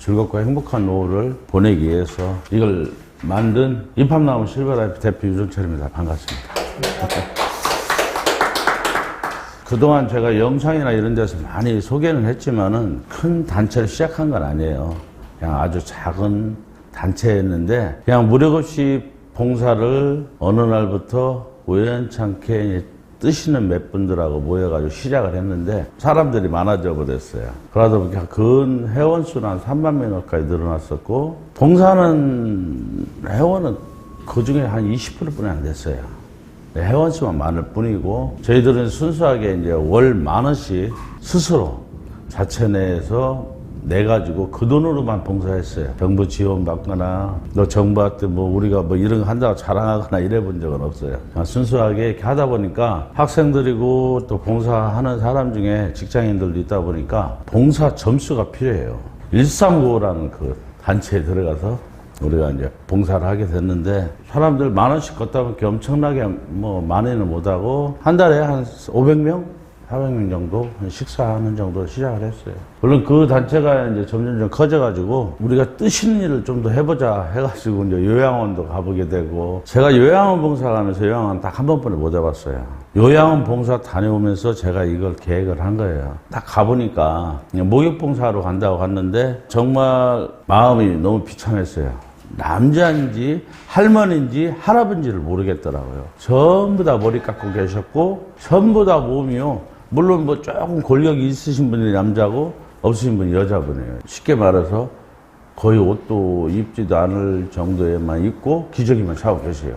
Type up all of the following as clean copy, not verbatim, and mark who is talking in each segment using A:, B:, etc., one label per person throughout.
A: 즐겁고 행복한 노후를 보내기 위해서 이걸 만든 입합나무 실버라이프 대표 유정철입니다. 반갑습니다. 그동안 제가 영상이나 이런 데서 많이 소개는 했지만은 큰 단체를 시작한 건 아니에요. 그냥 아주 작은 단체였는데 그냥 무력 없이 봉사를 어느 날부터 우연찮게 뜨시는 몇 분들하고 모여가지고 시작을 했는데 사람들이 많아져 버렸어요. 그러다 보니까 근 회원수는 한 3만 명 가까이 늘어났었고 봉사는 회원은 그 중에 한 20%뿐이 안 됐어요. 회원수만 많을 뿐이고 저희들은 순수하게 이제 월 10,000원씩 스스로 자체 내에서 내가지고 그 돈으로만 봉사했어요. 정부 지원 받거나 정부한테 우리가 이런 거 한다고 자랑하거나 이래 본 적은 없어요. 순수하게 이렇게 하다 보니까 학생들이고 또 봉사하는 사람 중에 직장인들도 있다 보니까 봉사 점수가 필요해요. 1395라는 그 단체에 들어가서 우리가 이제 봉사를 하게 됐는데 사람들 10,000원씩 걷다 보니까 엄청나게 많이는 못하고 한 달에 한 500명? 400명 정도 식사하는 정도로 시작을 했어요. 물론 그 단체가 이제 점점 커져가지고 우리가 뜨시는 일을 좀 더 해보자 해가지고 이제 요양원도 가보게 되고 제가 요양원 봉사 가면서 요양원 딱 한 번뿐이 못 해봤어요. 요양원 봉사 다녀오면서 제가 이걸 계획을 한 거예요. 딱 가보니까 목욕 봉사하러 간다고 갔는데 정말 마음이 너무 비참했어요. 남자인지 할머니인지 할아버지를 모르겠더라고요. 전부 다 머리 깎고 계셨고 전부 다 몸이요. 물론 조금 권력이 있으신 분이 남자고 없으신 분이 여자분이에요. 쉽게 말해서 거의 옷도 입지도 않을 정도에만 입고 기저귀만 차고 계세요.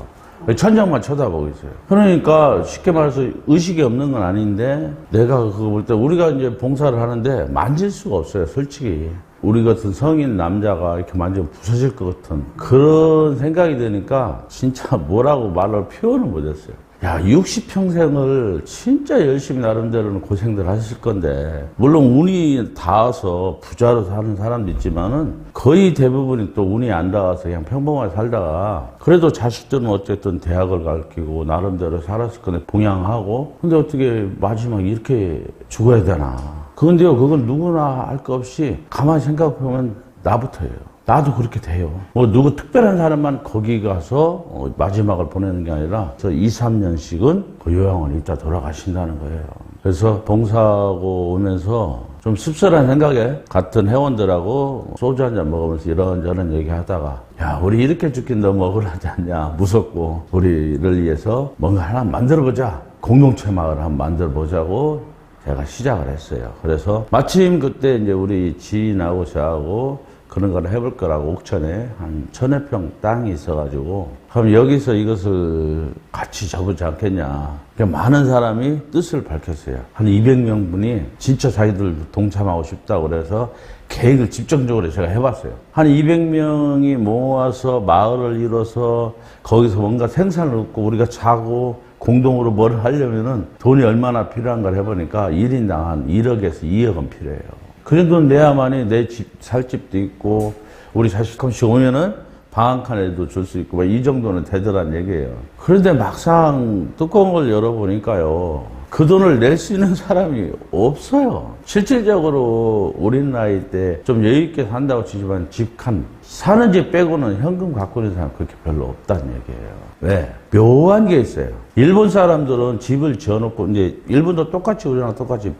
A: 천장만 쳐다보고 있어요. 그러니까 쉽게 말해서 의식이 없는 건 아닌데 내가 그거 볼 때 우리가 이제 봉사를 하는데 만질 수가 없어요. 솔직히. 우리 같은 성인 남자가 이렇게 만지면 부서질 것 같은 그런 생각이 드니까 진짜 뭐라고 말을 표현을 못했어요. 야, 60평생을 진짜 열심히 나름대로는 고생들 하실 건데 물론 운이 닿아서 부자로 사는 사람도 있지만은 거의 대부분이 또 운이 안 닿아서 그냥 평범하게 살다가 그래도 자식들은 어쨌든 대학을 가르치고 나름대로 살았을 건데 봉양하고 근데 어떻게 마지막에 이렇게 죽어야 되나. 그런데요, 그건 누구나 할 거 없이 가만히 생각해보면 나부터예요. 나도 그렇게 돼요. 누구 특별한 사람만 거기 가서 마지막을 보내는 게 아니라 저 2, 3년씩은 그 요양원에 있다 돌아가신다는 거예요. 그래서 봉사하고 오면서 좀 씁쓸한 생각에 같은 회원들하고 소주 한잔 먹으면서 이런저런 얘기하다가 야, 우리 이렇게 죽긴 너무 억울하지 않냐. 무섭고 우리를 위해서 뭔가 하나 만들어보자. 공동체 마을 한번 만들어보자고 제가 시작을 했어요. 그래서 마침 그때 이제 우리 지인하고 저하고 그런 걸 해볼 거라고 옥천에 한 1,000여 평 땅이 있어가지고 그럼 여기서 이것을 같이 접지 않겠냐. 많은 사람이 뜻을 밝혔어요. 한 200명 분이 진짜 자기들 동참하고 싶다고 그래서 계획을 집중적으로 제가 해봤어요. 한 200명이 모아서 마을을 이뤄서 거기서 뭔가 생산을 얻고 우리가 자고 공동으로 뭘 하려면은 돈이 얼마나 필요한가를 해보니까 1인당 한 1억에서 2억은 필요해요. 그 정도는 내야만이 내 집, 살 집도 있고, 우리 자식 한 번씩 오면은 방 한 칸에도 줄 수 있고, 이 정도는 되더란 얘기예요. 그런데 막상 뚜껑을 열어보니까요, 그 돈을 낼 수 있는 사람이 없어요. 실질적으로 우리 나이 때 좀 여유있게 산다고 치지만 집 사는 집 빼고는 현금 갖고 있는 사람 그렇게 별로 없다는 얘기예요. 왜? 묘한 게 있어요. 일본 사람들은 집을 지어놓고, 이제 일본도 똑같이 우리랑 똑같이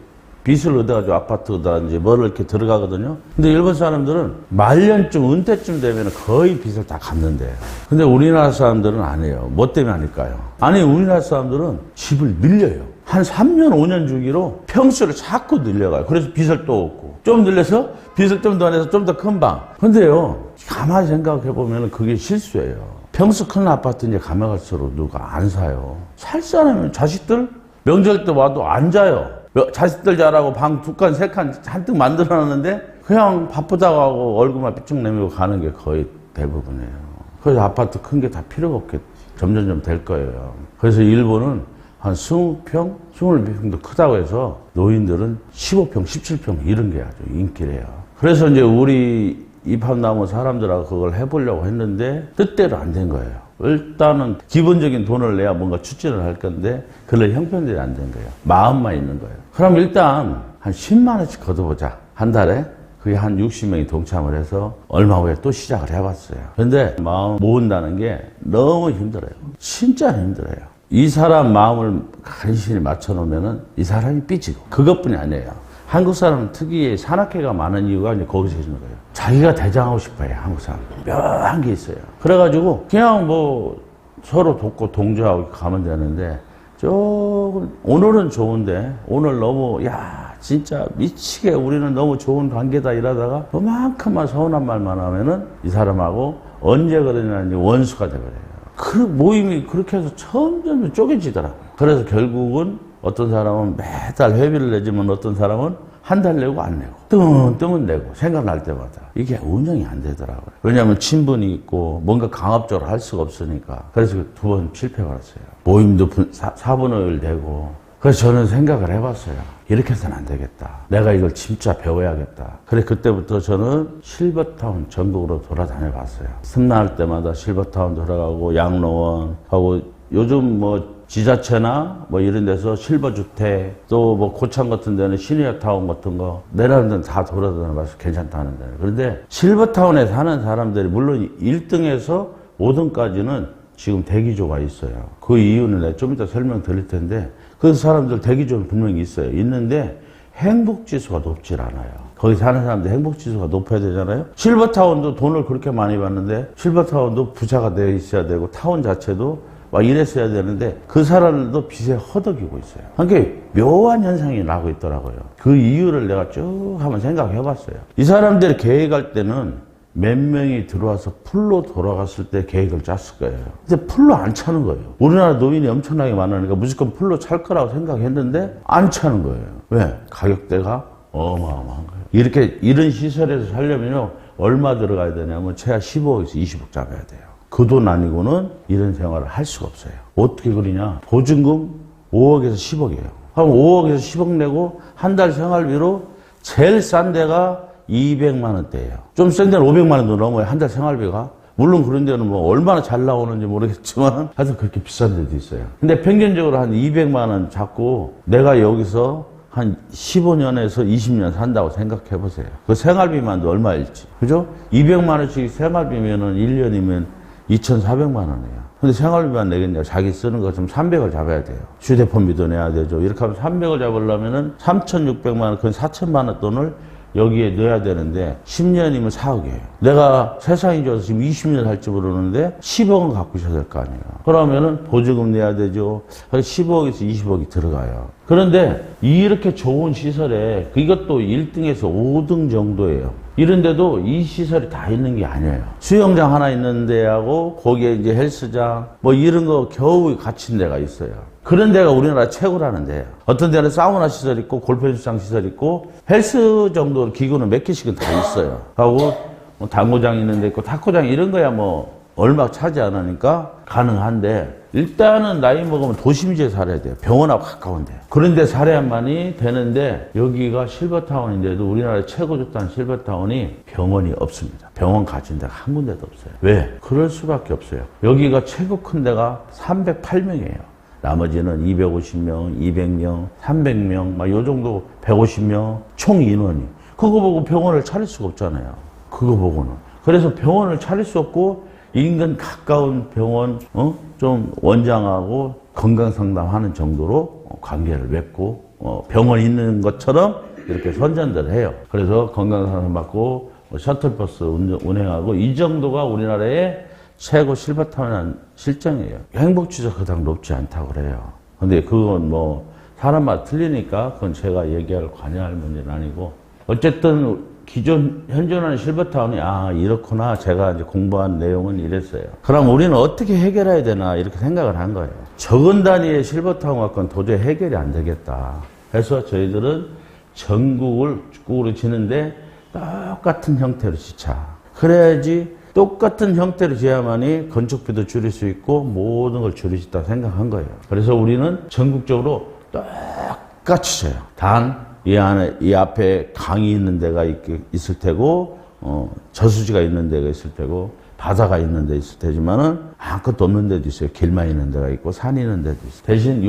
A: 빚을 얻어가지고 아파트다든지 뭐를 이렇게 들어가거든요. 근데 일본 사람들은 말년쯤, 은퇴쯤 되면 거의 빚을 다 갚는데요. 근데 우리나라 사람들은 안 해요. 뭐 때문에 아닐까요? 아니, 우리나라 사람들은 집을 늘려요. 한 3년, 5년 주기로 평수를 자꾸 늘려가요. 그래서 빚을 또 얻고. 좀 늘려서 빚을 좀 더 내서 좀 더 큰 방. 근데요, 가만히 생각해보면 그게 실수예요. 평수 큰 아파트 이제 가면 갈수록 누가 안 사요. 살 사람은 자식들 명절 때 와도 안 자요. 자식들 자라고 방 2칸, 3칸 한뜩 만들어놨는데 그냥 바쁘다고 하고 얼굴만 삐쭉 내밀고 가는 게 거의 대부분이에요. 그래서 아파트 큰 게 다 필요가 없게 점점점 될 거예요. 그래서 일본은 한 20평, 22평도 크다고 해서 노인들은 15평, 17평 이런 게 아주 인기래요. 그래서 이제 우리 입합나무 사람들하고 그걸 해보려고 했는데 뜻대로 안 된 거예요. 일단은 기본적인 돈을 내야 뭔가 추진을 할 건데 그런 형편들이 안 된 거예요. 마음만 있는 거예요. 그럼 일단 한 10만 원씩 걷어보자. 한 달에 그게 한 60명이 동참을 해서 얼마 후에 또 시작을 해봤어요. 근데 마음 모은다는 게 너무 힘들어요. 진짜 힘들어요. 이 사람 마음을 간신히 맞춰놓으면은 이 사람이 삐지고 그것뿐이 아니에요. 한국 사람은 특유의 산악회가 많은 이유가 이제 거기서 있는 거예요. 자기가 대장하고 싶어요, 한국 사람. 묘한 게 있어요. 그래가지고 그냥 뭐 서로 돕고 동조하고 가면 되는데 조금 오늘은 좋은데 오늘 너무 진짜 미치게 우리는 너무 좋은 관계다 이러다가 그만큼만 서운한 말만 하면은 이 사람하고 언제 그러냐니 원수가 돼버려요. 그 모임이 그렇게 해서 점점 쪼개지더라고요. 그래서 결국은 어떤 사람은 매달 회비를 내지만 어떤 사람은 한 달 내고 안 내고 뜸은 내고 생각날 때마다 이게 운영이 안 되더라고요. 왜냐하면 친분이 있고 뭔가 강압적으로 할 수가 없으니까. 그래서 2번 실패받았어요. 모임도 4분의 1 되고. 그래서 저는 생각을 해봤어요. 이렇게 해서는 안 되겠다. 내가 이걸 진짜 배워야겠다. 그래 그때부터 저는 실버타운 전국으로 돌아다녀 봤어요. 틈날 때마다 실버타운 돌아가고 양로원 하고 요즘 뭐 지자체나 뭐 이런 데서 실버주택 또 뭐 고창 같은 데는 시니어타운 같은 거 내라는 데는 다 돌아다녀 봐서 괜찮다는 데는. 그런데 실버타운에 사는 사람들이 물론 1등에서 5등까지는 지금 대기조가 있어요. 그 이유는 내가 좀 이따 설명드릴 텐데 그 사람들 대기조는 분명히 있어요. 있는데 행복지수가 높질 않아요. 거기 사는 사람들 행복지수가 높아야 되잖아요. 실버타운도 돈을 그렇게 많이 받는데 실버타운도 부자가 돼 있어야 되고 타운 자체도 막 이랬어야 되는데 그 사람들도 빚에 허덕이고 있어요. 그러니까 묘한 현상이 나고 있더라고요. 그 이유를 내가 쭉 한번 생각해 봤어요. 이 사람들이 계획할 때는 몇 명이 들어와서 풀로 돌아갔을 때 계획을 짰을 거예요. 근데 풀로 안 차는 거예요. 우리나라 노인이 엄청나게 많으니까 무조건 풀로 찰 거라고 생각했는데 안 차는 거예요. 왜? 가격대가 어마어마한 거예요. 이런 시설에서 살려면요 얼마 들어가야 되냐면 최하 15억에서 20억 잡아야 돼요. 그 돈 아니고는 이런 생활을 할 수가 없어요. 어떻게 그러냐? 보증금 5억에서 10억이에요. 그럼 5억에서 10억 내고 한 달 생활비로 제일 싼 데가 200만 원대예요. 좀 센 데는 500만 원도 넘어요. 한 달 생활비가. 물론 그런 데는 뭐 얼마나 잘 나오는지 모르겠지만 하여튼 그렇게 비싼 데도 있어요. 근데 평균적으로 한 200만 원 잡고 내가 여기서 한 15년에서 20년 산다고 생각해 보세요. 그 생활비만도 얼마일지. 그죠? 200만 원씩 생활비면은 1년이면 2,400만 원이에요. 근데 생활비만 내겠냐? 자기 쓰는 거 좀 300을 잡아야 돼요. 휴대폰비도 내야 되죠. 이렇게 하면 300을 잡으려면은 3,600만 원, 그건 4천만 원 돈을 여기에 넣어야 되는데 10년이면 4억이에요. 내가 세상이 좋아서 지금 20년 살지 모르는데 10억은 갖고 있어야 될 거 아니에요. 그러면은 보증금 내야 되죠. 15억에서 20억이 들어가요. 그런데 이렇게 좋은 시설에 이것도 1등에서 5등 정도예요. 이런데도 이 시설이 다 있는 게 아니에요. 수영장 하나 있는 데하고 거기에 이제 헬스장 뭐 이런 거 겨우 갖춘 데가 있어요. 그런 데가 우리나라 최고라는 데예요. 어떤 데는 사우나 시설 있고 골프장 시설 있고 헬스 정도 기구는 몇 개씩은 다 있어요. 하고 뭐 당구장 있는 데 있고 탁구장 이런 거야 뭐 얼마 차지 않으니까 가능한데 일단은 나이 먹으면 도심지에 살아야 돼요. 병원하고 가까운데. 그런데 살아야만이 되는데 여기가 실버타운인데도 우리나라 최고 좋다는 실버타운이 병원이 없습니다. 병원 가진 데가 한 군데도 없어요. 왜? 그럴 수밖에 없어요. 여기가 최고 큰 데가 308명이에요. 나머지는 250명, 200명, 300명, 막 요 정도 150명 총 인원이. 그거 보고 병원을 차릴 수가 없잖아요. 그거 보고는. 그래서 병원을 차릴 수 없고 인근 가까운 병원, 좀 원장하고 건강상담하는 정도로 관계를 맺고, 병원 있는 것처럼 이렇게 선전들을 해요. 그래서 건강상담 받고, 셔틀버스 운행하고, 이 정도가 우리나라의 최고 실버타운한 실정이에요. 행복지수가 그닥 높지 않다고 그래요. 근데 그건 뭐, 사람마다 틀리니까 그건 제가 얘기할 관여할 문제는 아니고, 어쨌든 현존하는 실버타운이 이렇구나. 제가 이제 공부한 내용은 이랬어요. 그럼 우리는 어떻게 해결해야 되나 이렇게 생각을 한 거예요. 적은 단위의 실버타운 갖고는 도저히 해결이 안 되겠다. 그래서 저희들은 전국을 국으로 지는데 똑같은 형태로 짓자. 그래야지 똑같은 형태로 지어야만이 건축비도 줄일 수 있고 모든 걸 줄일 수 있다고 생각한 거예요. 그래서 우리는 전국적으로 똑같이 져요. 단 이 앞에 강이 있는 데가 있을 테고, 저수지가 있는 데가 있을 테고, 바다가 있는 데 있을 테지만은, 아무것도 없는 데도 있어요. 길만 있는 데가 있고, 산이 있는 데도 있어요. 대신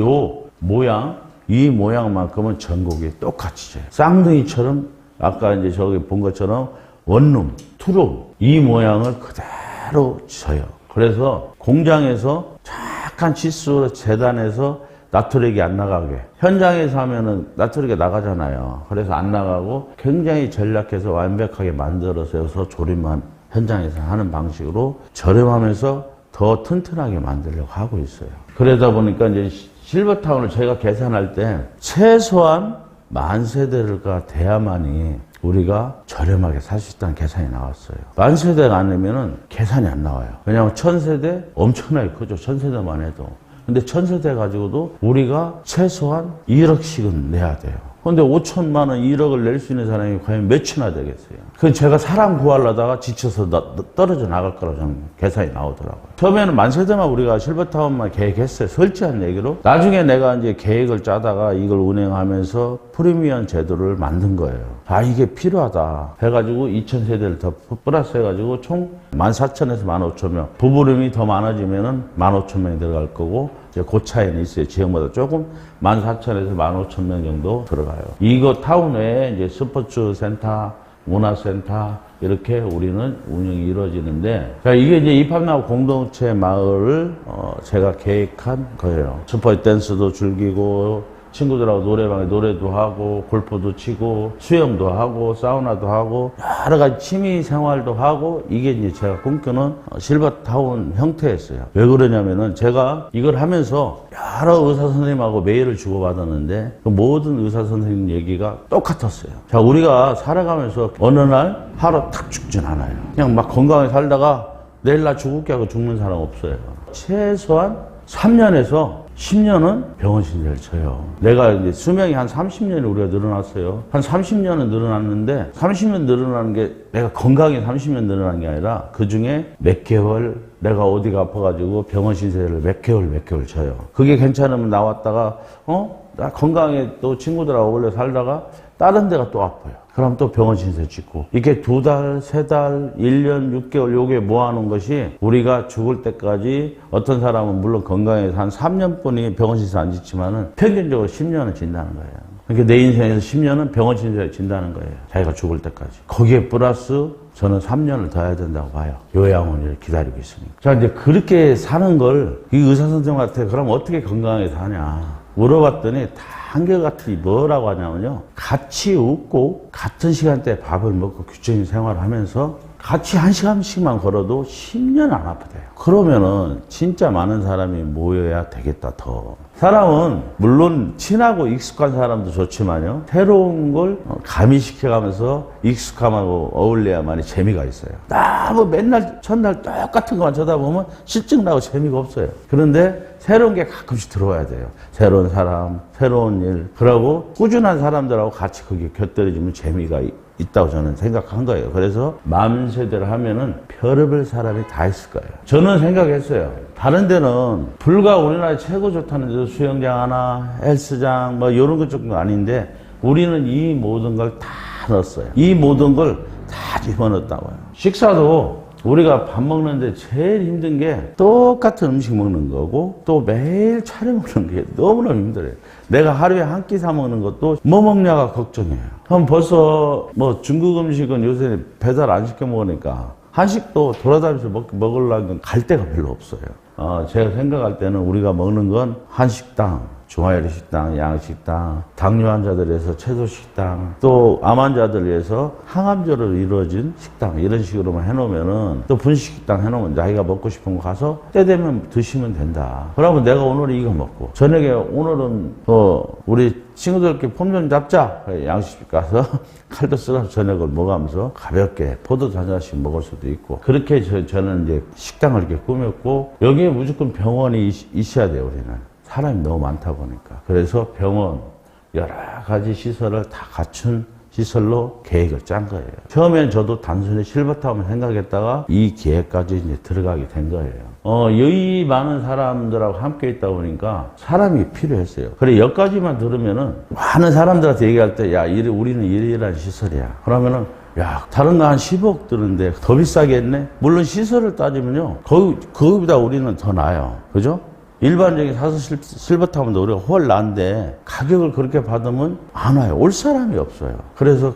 A: 이 모양만큼은 전국이 똑같이 져요. 쌍둥이처럼 아까 이제 저기 본 것처럼 원룸, 투룸 이 모양을 그대로 져요. 그래서 공장에서 약간 치수 재단해서 나트력이 안 나가게. 현장에서 하면은 나트력이 나가잖아요. 그래서 안 나가고 굉장히 전략해서 완벽하게 만들어서 조립만 현장에서 하는 방식으로 저렴하면서 더 튼튼하게 만들려고 하고 있어요. 그러다 보니까 이제 실버타운을 저희가 계산할 때 최소한 10,000세대가 돼야만이 우리가 저렴하게 살 수 있다는 계산이 나왔어요. 10,000세대가 아니면은 계산이 안 나와요. 왜냐하면 1,000세대 엄청나게 크죠. 1,000세대만 해도. 근데 1,000세대 가지고도 우리가 최소한 1억씩은 내야 돼요. 근데 5천만 원, 1억을 낼 수 있는 사람이 과연 몇이나 되겠어요? 그건 제가 사람 구하려다가 지쳐서 떨어져 나갈 거라고 저는 계산이 나오더라고요. 처음에는 10,000세대만 우리가 실버타운만 계획했어요. 솔직한 얘기로. 나중에 내가 이제 계획을 짜다가 이걸 운행하면서 프리미엄 제도를 만든 거예요. 아, 이게 필요하다. 해가지고 2,000세대를 더 플러스 해가지고 총 14,000에서 15,000명. 부부름이 더 많아지면은 15,000명이 들어갈 거고, 이제 그 차이는 있어요. 지역마다 조금 14,000에서 15,000명 정도 들어가요. 이거 타운 외에 이제 스포츠 센터, 문화센터 이렇게 우리는 운영이 이루어지는데, 자, 이게 이제 입학나무 공동체 마을을 제가 계획한 거예요. 스포츠 댄스도 즐기고 친구들하고 노래방에 노래도 하고 골프도 치고 수영도 하고 사우나도 하고 여러 가지 취미 생활도 하고, 이게 이제 제가 꿈꾸는 실버타운 형태였어요. 왜 그러냐면은 제가 이걸 하면서 여러 의사 선생님하고 메일을 주고받았는데 그 모든 의사 선생님 얘기가 똑같았어요. 자, 우리가 살아가면서 어느 날 하루 탁 죽진 않아요. 그냥 막 건강하게 살다가 내일 나 죽을게 하고 죽는 사람 없어요. 최소한 3년에서 10년은 병원 신세를 져요. 내가 이제 수명이 한 30년이 우리가 늘어났어요. 한 30년은 늘어났는데 30년 늘어나는 게 내가 건강이 30년 늘어난 게 아니라 그 중에 몇 개월 내가 어디가 아파가지고 병원 신세를 몇 개월 져요. 그게 괜찮으면 나왔다가 나 건강에 또 친구들하고 어울려 살다가 다른 데가 또 아파요. 그럼 또 병원 신세 짓고, 이게 2달, 3달, 1년, 6개월 요게 모아놓은 것이 우리가 죽을 때까지, 어떤 사람은 물론 건강해서 한 3년뿐이 병원 신세 안 짓지만은 평균적으로 10년은 진다는 거예요. 그러니까 내 인생에서 10년은 병원 신세를 진다는 거예요. 자기가 죽을 때까지. 거기에 플러스 저는 3년을 더 해야 된다고 봐요. 요양원을 기다리고 있으니까. 자, 이제 그렇게 사는 걸 이 의사 선생님한테 그럼 어떻게 건강하게 사냐 물어봤더니 다 한결같이 뭐라고 하냐면요, 같이 웃고 같은 시간대에 밥을 먹고 규칙적인 생활을 하면서 같이 1시간씩만 걸어도 10년 안 아프대요. 그러면은 진짜 많은 사람이 모여야 되겠다. 더 사람은 물론 친하고 익숙한 사람도 좋지만요, 새로운 걸 가미시켜가면서 익숙함하고 어울려야만이 재미가 있어요. 너무 맨날 첫날 똑같은 것만 쳐다보면 실증나고 재미가 없어요. 그런데 새로운 게 가끔씩 들어와야 돼요. 새로운 사람, 새로운 일. 그러고 꾸준한 사람들하고 같이 거기에 곁들여지면 재미가 있다고 저는 생각한 거예요. 그래서 10,000세대를 하면은 별의별 사람이 다 있을 거예요. 저는 생각했어요. 다른 데는 불과 우리나라 최고 좋다는 데도 수영장 하나, 헬스장 뭐 이런 것 정도 아닌데 우리는 이 모든 걸 다 넣었어요. 이 모든 걸 다 집어넣었다고요. 식사도 우리가 밥 먹는데 제일 힘든 게 똑같은 음식 먹는 거고 또 매일 차려 먹는 게 너무너무 힘들어요. 내가 하루에 한 끼 사 먹는 것도 뭐 먹냐가 걱정이에요. 그럼 벌써 뭐 중국 음식은 요새 배달 안 시켜 먹으니까 한식도 돌아다니면서 먹으려면 갈 데가 별로 없어요. 제가 생각할 때는 우리가 먹는 건 한식당, 중화요리 식당, 양식당, 당뇨 환자들 위해서 채소 식당, 또 암 환자들 위해서 항암제로 이루어진 식당, 이런 식으로만 해놓으면은, 또 분식식당 해놓으면 자기가 먹고 싶은 거 가서 때 되면 드시면 된다. 그러면 내가 오늘 이거 먹고 저녁에 오늘은 우리 친구들끼리 폼 좀 잡자. 양식집 가서 칼도 쓸어서 저녁을 먹으면서 가볍게 포도주 한 잔씩 먹을 수도 있고, 그렇게 저는 이제 식당을 이렇게 꾸몄고, 여기에 무조건 병원이 있어야 돼요. 우리는 사람이 너무 많다 보니까. 그래서 병원, 여러 가지 시설을 다 갖춘 시설로 계획을 짠 거예요. 처음엔 저도 단순히 실버타운을 생각했다가 이 계획까지 이제 들어가게 된 거예요. 여기 많은 사람들하고 함께 있다 보니까 사람이 필요했어요. 그래, 여기까지만 들으면은 많은 사람들한테 얘기할 때, 야, 우리는 이러이러한 시설이야. 그러면은, 야, 다른 거 한 10억 드는데 더 비싸겠네? 물론 시설을 따지면요, 거기보다 우리는 더 나아요. 그죠? 일반적인 사서 실버타운도 우리가 훨 나은데 가격을 그렇게 받으면 안 와요. 올 사람이 없어요. 그래서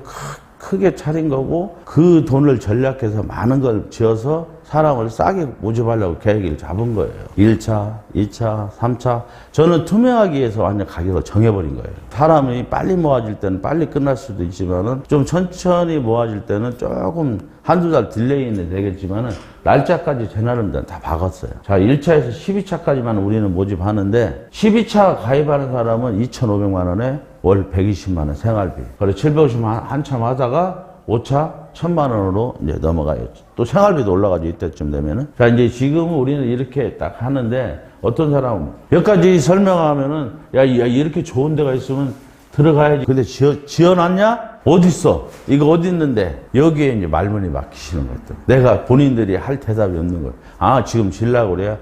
A: 크게 차린 거고 그 돈을 전략해서 많은 걸 지어서 사람을 싸게 모집하려고 계획을 잡은 거예요. 1차, 2차, 3차. 저는 투명하기 위해서 완전 가격을 정해버린 거예요. 사람이 빨리 모아질 때는 빨리 끝날 수도 있지만은 좀 천천히 모아질 때는 조금 한두 달 딜레이는 되겠지만은 날짜까지 제 나름대로 다 박았어요. 자, 1차에서 12차까지만 우리는 모집하는데 12차 가입하는 사람은 2,500만 원에 월 120만 원 생활비. 그래 750만 원 한참 하다가 5차 1,000만 원으로 이제 넘어가요. 또 생활비도 올라가죠. 이때쯤 되면은. 자, 이제 지금은 우리는 이렇게 딱 하는데 어떤 사람은 몇 가지 설명하면은 야, 이렇게 좋은 데가 있으면 들어가야지. 근데 지어놨냐? 어딨어? 이거 어디 있는데? 여기에 이제 말문이 막히시는 것들. 내가 본인들이 할 대답이 없는 거예요. 아, 지금 질라고 그래야?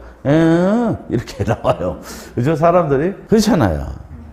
A: 이렇게 나와요. 그죠? 사람들이? 그렇잖아요.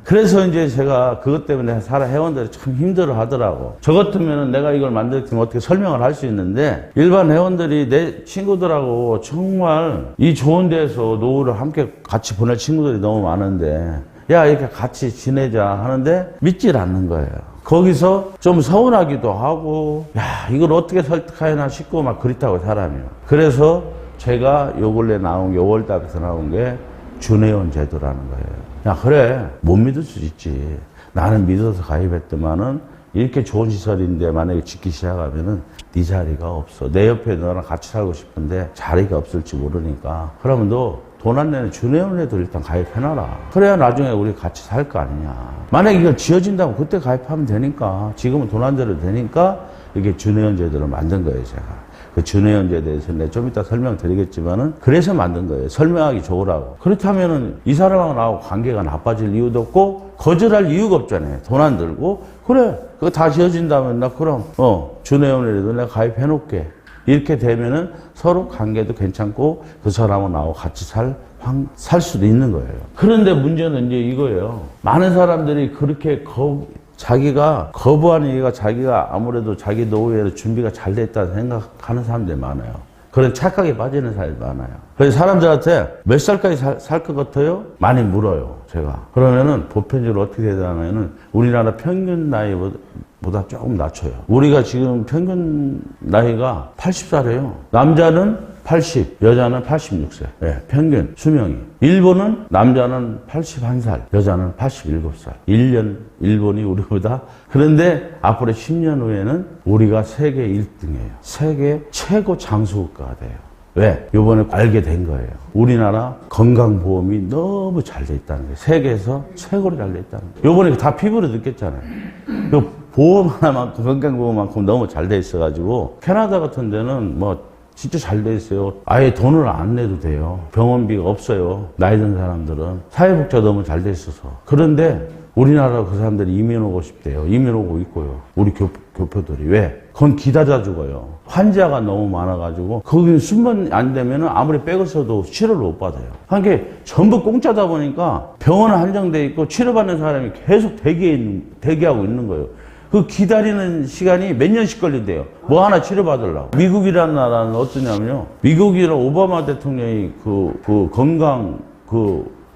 A: 그래서 이제 제가 그것 때문에 회원들이 참 힘들어 하더라고. 저 같으면 내가 이걸 만들었으면 어떻게 설명을 할 수 있는데 일반 회원들이 내 친구들하고 정말 이 좋은 데서 노후를 함께 같이 보낼 친구들이 너무 많은데 야, 이렇게 같이 지내자 하는데 믿질 않는 거예요. 거기서 좀 서운하기도 하고 야, 이걸 어떻게 설득하나 싶고 막 그렇다고 사람이요. 그래서 제가 요 근래 나온 게 5월달부터 나온 게 준회원 제도라는 거예요. 야, 그래. 못 믿을 수 있지. 나는 믿어서 가입했더만은 이렇게 좋은 시설인데 만약에 짓기 시작하면은 네 자리가 없어. 내 옆에 너랑 같이 살고 싶은데 자리가 없을지 모르니까. 그러면 너 돈 안 내는 준회원에도 일단 가입해놔라. 그래야 나중에 우리 같이 살 거 아니냐. 만약에 이걸 지어진다면 그때 가입하면 되니까. 지금은 돈 안 들여도 되니까 이게 준회원 제도를 만든 거예요, 제가. 그 준회원제에 대해서 내가 좀 이따 설명드리겠지만은 그래서 만든 거예요. 설명하기 좋으라고. 그렇다면은 이 사람하고 나하고 관계가 나빠질 이유도 없고 거절할 이유가 없잖아요. 돈 안 들고 그래 그거 다 지어진다면 나 그럼 준회원이라도 내가 가입해 놓을게. 이렇게 되면은 서로 관계도 괜찮고 그 사람하고 나하고 같이 살 수도 있는 거예요. 그런데 문제는 이제 이거예요. 많은 사람들이 그렇게 자기가 거부하는 이유가 자기가 아무래도 자기 노후에 준비가 잘 됐다고 생각하는 사람들이 많아요. 그런 착각에 빠지는 사람이 많아요. 그래서 사람들한테 몇 살까지 살 것 같아요? 많이 물어요, 제가. 그러면은 보편적으로 어떻게 되냐면은 우리나라 평균 나이보다 조금 낮춰요. 우리가 지금 평균 나이가 80살이에요. 남자는 80, 여자는 86세. 네, 평균 수명이. 일본은 남자는 81살, 여자는 87살. 1년 일본이 우리보다. 그런데 앞으로 10년 후에는 우리가 세계 1등이에요. 세계 최고 장수국가가 돼요. 왜? 요번에 알게 된 거예요. 우리나라 건강보험이 너무 잘 돼 있다는 거예요. 세계에서 최고로 잘 돼 있다는 거예요. 요번에 다 피부로 느꼈잖아요. 보험 하나만큼, 건강보험만큼 너무 잘 돼 있어가지고 캐나다 같은 데는 진짜 잘 돼 있어요. 아예 돈을 안 내도 돼요. 병원비가 없어요. 나이 든 사람들은. 사회복지가 너무 잘 돼 있어서. 그런데 우리나라 그 사람들이 이민 오고 싶대요. 이민 오고 있고요. 우리 교포들이. 왜? 그건 기다려 죽어요. 환자가 너무 많아가지고 거기 수면 안 되면 아무리 백을 써도 치료를 못 받아요. 그러니까 전부 공짜다 보니까 병원은 한정돼 있고 치료받는 사람이 계속 대기하고 있는 거예요. 그 기다리는 시간이 몇 년씩 걸린대요. 뭐 하나 치료받으려고. 미국이라는 나라는 어떠냐면요. 미국이랑 오바마 대통령이 그 건강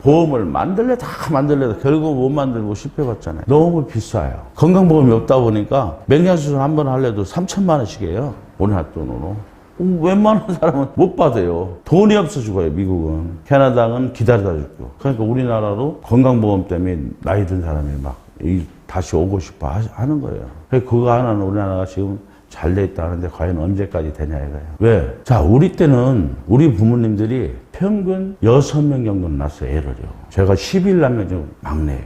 A: 보험을 다 만들려다 결국 못 만들고 실패했잖아요. 너무 비싸요. 건강보험이 없다 보니까 맹장수술 한 번 하려도 3,000만 원씩 해요. 우리나라 돈으로. 웬만한 사람은 못 받아요. 돈이 없어 죽어요, 미국은. 캐나다는 기다리다 죽고. 그러니까 우리나라로 건강보험 때문에 나이 든 사람이 다시 오고 싶어 하는 거예요. 그거 하나는 우리나라가 지금 잘 돼 있다는데 과연 언제까지 되냐 이거예요. 왜? 자, 우리 때는 우리 부모님들이 평균 6명 정도는 낳았어요, 애를요. 제가 11남매 중 막내예요.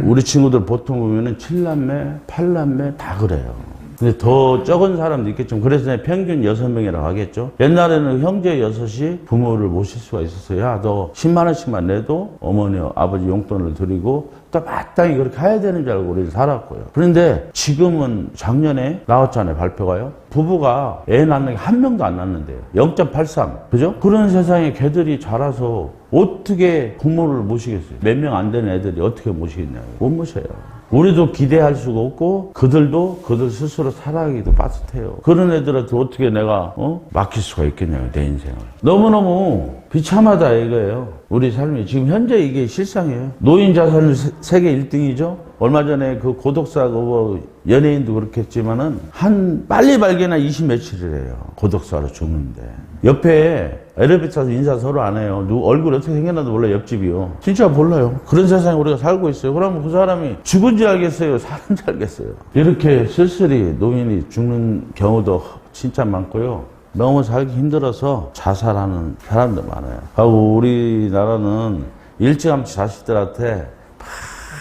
A: 우리 친구들 보통 보면은 7남매, 8남매 다 그래요. 근데 더 적은 사람도 있겠죠. 그래서 평균 6명이라고 하겠죠. 옛날에는 형제 6이 부모를 모실 수가 있었어요. 야, 너 10만 원씩만 내도 어머니, 아버지 용돈을 드리고 또 마땅히 그렇게 해야 되는 줄 알고 우리는 살았고요. 그런데 지금은 작년에 나왔잖아요, 발표가요. 부부가 애 낳는 게 한 명도 안 낳는데요. 0.83. 그죠? 그런 세상에 걔들이 자라서 어떻게 부모를 모시겠어요? 몇 명 안 되는 애들이 어떻게 모시겠냐고. 못 모셔요. 우리도 기대할 수가 없고 그들도 그들 스스로 살아가기도 빠듯해요. 그런 애들한테 어떻게 내가 맡길 수가 있겠냐고, 내 인생을. 너무너무 비참하다 이거예요. 우리 삶이 지금 현재 이게 실상이에요. 노인 자산율 세계 1등이죠. 얼마 전에 그 고독사 그 연예인도 그렇겠지만은 한 빨리 발견한 20 며칠이래요. 고독사로 죽는데. 옆에 엘리베이터에서 인사 서로 안 해요. 얼굴 어떻게 생겼나도 몰라요. 옆집이요. 진짜 몰라요. 그런 세상에 우리가 살고 있어요. 그러면 그 사람이 죽은지 알겠어요? 사는지 알겠어요? 이렇게 쓸쓸히 노인이 죽는 경우도 진짜 많고요. 너무 살기 힘들어서 자살하는 사람도 많아요. 하고 우리나라는 일찌감치 자식들한테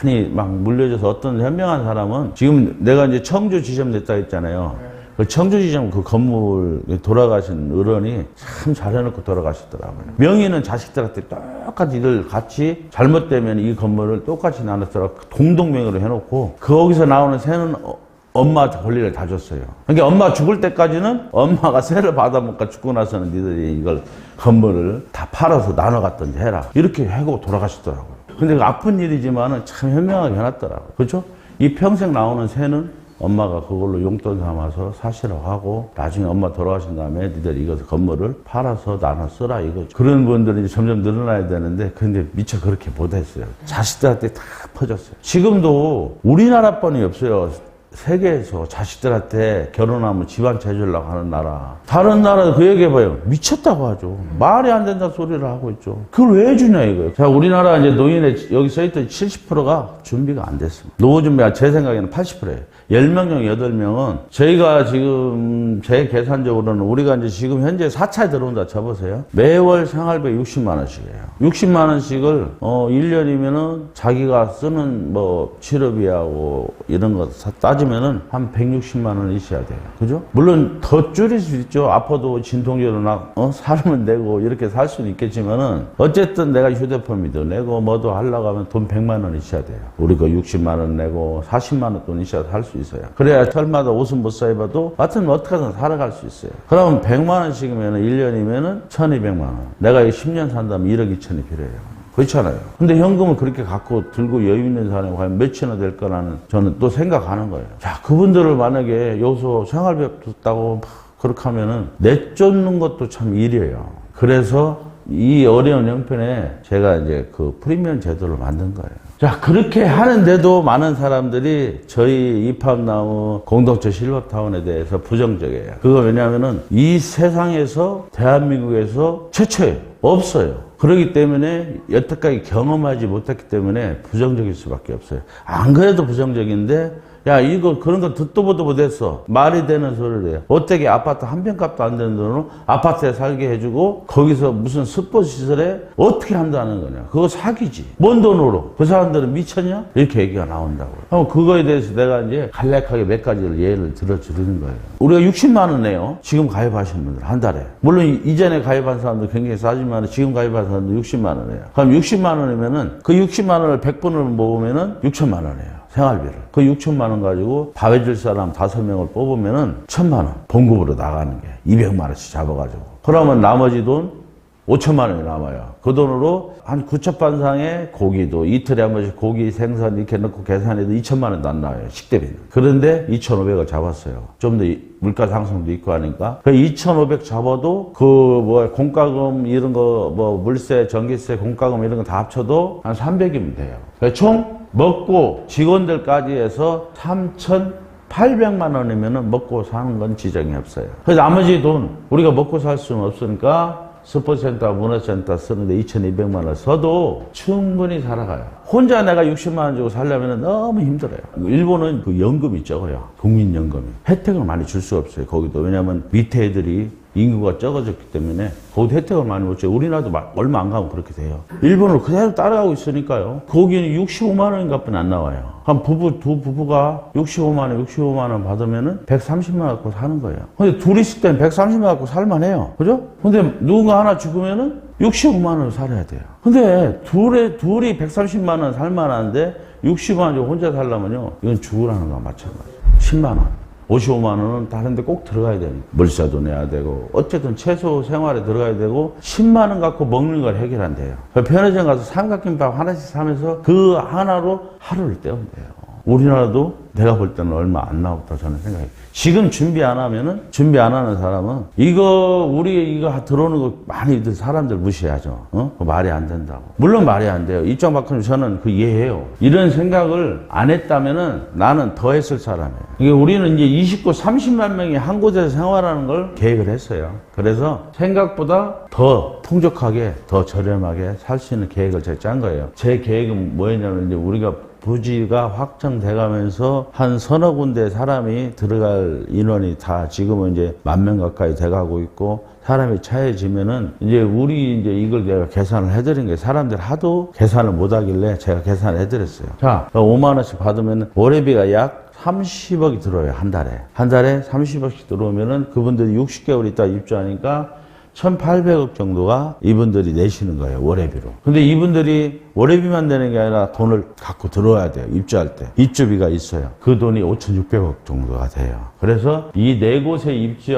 A: 많이 막 물려줘서 어떤 현명한 사람은 지금 내가 이제 청주 지점 냈다 했잖아요. 그 청주 지점 그 건물 돌아가신 어른이 참 잘해놓고 돌아가시더라고요. 명의는 자식들한테 똑같이 이걸 같이 잘못되면 이 건물을 똑같이 나눴더라고 동동명의로 해놓고 거기서 나오는 세는 엄마 권리를 다 줬어요. 그러니까 엄마 죽을 때까지는 엄마가 세를 받아먹고 죽고 나서는 니들이 이걸 건물을 다 팔아서 나눠 갖든지 해라. 이렇게 하고 돌아가시더라고요. 근데 그 아픈 일이지만은 참 현명하게 해놨더라고요. 그렇죠? 이 평생 나오는 세는 엄마가 그걸로 용돈 삼아서 사시라고 하고 나중에 엄마 돌아가신 다음에 니들 이거 건물을 팔아서 나눠 쓰라 이거죠. 그런 분들이 이제 점점 늘어나야 되는데 근데 미처 그렇게 못했어요. 자식들한테 다 퍼졌어요. 지금도 우리나라뿐이 없어요. 세계에서 자식들한테 결혼하면 집안 채주려고 하는 나라. 다른 나라도 그 얘기해봐요. 미쳤다고 하죠. 말이 안 된다는 소리를 하고 있죠. 그걸 왜 주냐 이거예요. 자, 우리나라 이제 노인의 여기 써있던 70%가 준비가 안 됐습니다. 노후 준비가 제 생각에는 80%예요. 10명 중 8명은 저희가 지금 제 계산적으로는 우리가 이제 지금 현재 4차에 들어온다 쳐보세요. 매월 생활비 60만 원씩이에요. 60만 원씩을 1년이면은 자기가 쓰는 뭐 치료비하고 이런 거 따지면은 한 160만 원 있어야 돼요. 그죠? 물론 더 줄일 수 있죠. 아파도 진통제로 살면 내고 이렇게 살 수는 있겠지만은 어쨌든 내가 휴대폰비도 내고 뭐도 하려고 하면 돈 100만 원 있어야 돼요. 우리가 60만 원 내고 40만 원 돈 있어야 살 수 있어요. 그래야 철마다 옷은 못 사입어도 하여튼 어떻게든 살아갈 수 있어요. 그러면 100만 원씩이면 1년이면은 1200만 원. 내가 10년 산다면 1억 2천이 필요해요. 그렇잖아요. 근데 현금을 그렇게 갖고 들고 여유 있는 사람이 과연 몇이나 될 거라는 저는 또 생각하는 거예요. 자, 그분들을 만약에 여기서 생활비 없다고 그렇게 하면은 내쫓는 것도 참 일이에요. 그래서 이 어려운 형편에 제가 이제 그 프리미엄 제도를 만든 거예요. 자, 그렇게 하는데도 많은 사람들이 저희 이팝나무 공동체 실버타운에 대해서 부정적이에요. 그거 왜냐하면은 이 세상에서 대한민국에서 최초예요. 없어요. 그렇기 때문에 여태까지 경험하지 못했기 때문에 부정적일 수밖에 없어요. 안 그래도 부정적인데 야, 이거 그런 거 듣도 보도 못했어. 말이 되는 소리를 해요. 어떻게 아파트 한 평값도 안 되는 돈으로 아파트에 살게 해주고 거기서 무슨 스포츠 시설에 어떻게 한다는 거냐. 그거 사기지. 뭔 돈으로. 그 사람들은 미쳤냐? 이렇게 얘기가 나온다고요. 그거에 대해서 내가 이제 간략하게 몇 가지를 예를 들어주는 거예요. 우리가 60만 원 내요. 지금 가입하신 분들 한 달에. 물론 이전에 가입한 사람도 굉장히 싸지만 지금 가입한 사람도 60만 원이에요. 그럼 60만 원이면은 그 60만 원을 100분을 모으면은 6천만 원이에요. 생활비를. 그 6천만 원 가지고 밥 해줄 사람 5명을 뽑으면은 1,000만 원 봉급으로 나가는 게 200만 원씩 잡아가지고. 그러면 나머지 돈 5천만 원이 남아요. 그 돈으로 한 9첩반상의 고기도 이틀에 한 번씩 고기 생선 이렇게 넣고 계산해도 2천만 원도 안 나와요. 식대비는. 그런데 2,500을 잡았어요. 좀 더 물가 상승도 있고 하니까. 그 2,500 잡아도 공과금 이런 거 물세, 전기세, 공과금 이런 거 다 합쳐도 한 300이면 돼요. 총 먹고 직원들까지 해서 3,800만 원이면 먹고 사는 건 지장이 없어요. 그래서 나머지 돈 우리가 먹고 살 수는 없으니까 스포츠센터, 문화센터 쓰는데 2,200만 원 써도 충분히 살아가요. 혼자 내가 60만 원 주고 살려면 너무 힘들어요. 일본은 그 연금이 적어요. 국민연금이. 혜택을 많이 줄 수가 없어요. 거기도. 왜냐하면 밑에 애들이 인구가 적어졌기 때문에 거기도 혜택을 많이 못 줘요. 우리나라도 얼마 안 가면 그렇게 돼요. 일본을 그대로 따라가고 있으니까요. 거기는 65만 원인가 뿐이 안 나와요. 한 두 부부가 65만 원 받으면은 130만 원 갖고 사는 거예요. 근데 둘이 있을 때는 130만 원 갖고 살만해요. 그죠? 근데 누군가 하나 죽으면은 65만 원을 살아야 돼요. 근데 둘이 130만 원 살만한데 60만 원 주고 혼자 살려면요. 이건 죽으라는 거와 마찬가지예요. 10만 원. 55만 원은 다른 데 꼭 들어가야 되니까. 물세도 내야 되고, 어쨌든 최소 생활에 들어가야 되고, 10만 원 갖고 먹는 걸 해결한대요. 편의점 가서 삼각김밥 하나씩 사면서 그 하나로 하루를 때우면 돼요. 우리나라도 내가 볼 때는 얼마 안 나왔다 저는 생각해요. 지금 준비 안 하면은, 준비 안 하는 사람은 우리 이거 들어오는 거 많이들 사람들 무시하죠. 그거 말이 안 된다고. 물론 말이 안 돼요. 입장만큼 저는 그 이해해요. 이런 생각을 안 했다면은 나는 더 했을 사람이에요. 이게 우리는 이제 29, 30만 명이 한 곳에서 생활하는 걸 계획을 했어요. 그래서 생각보다 더 풍족하게, 더 저렴하게 살 수 있는 계획을 제가 짠 거예요. 제 계획은 뭐였냐면 이제 우리가 부지가 확정돼 가면서 한 서너 군데 사람이 들어갈 인원이 다 지금은 이제 10,000명 가까이 돼 가고 있고 사람이 차해지면은 이제 이걸 내가 계산을 해드린 거예요. 사람들 하도 계산을 못 하길래 제가 계산을 해드렸어요. 자, 5만 원씩 받으면 월회비가 약 30억이 들어요. 한 달에. 한 달에 30억씩 들어오면은 그분들이 60개월 있다 입주하니까 1,800억 정도가 이분들이 내시는 거예요. 월회비로. 근데 이분들이 월회비만 내는 게 아니라 돈을 갖고 들어와야 돼요. 입주할 때. 입주비가 있어요. 그 돈이 5,600억 정도가 돼요. 그래서 이 네 곳에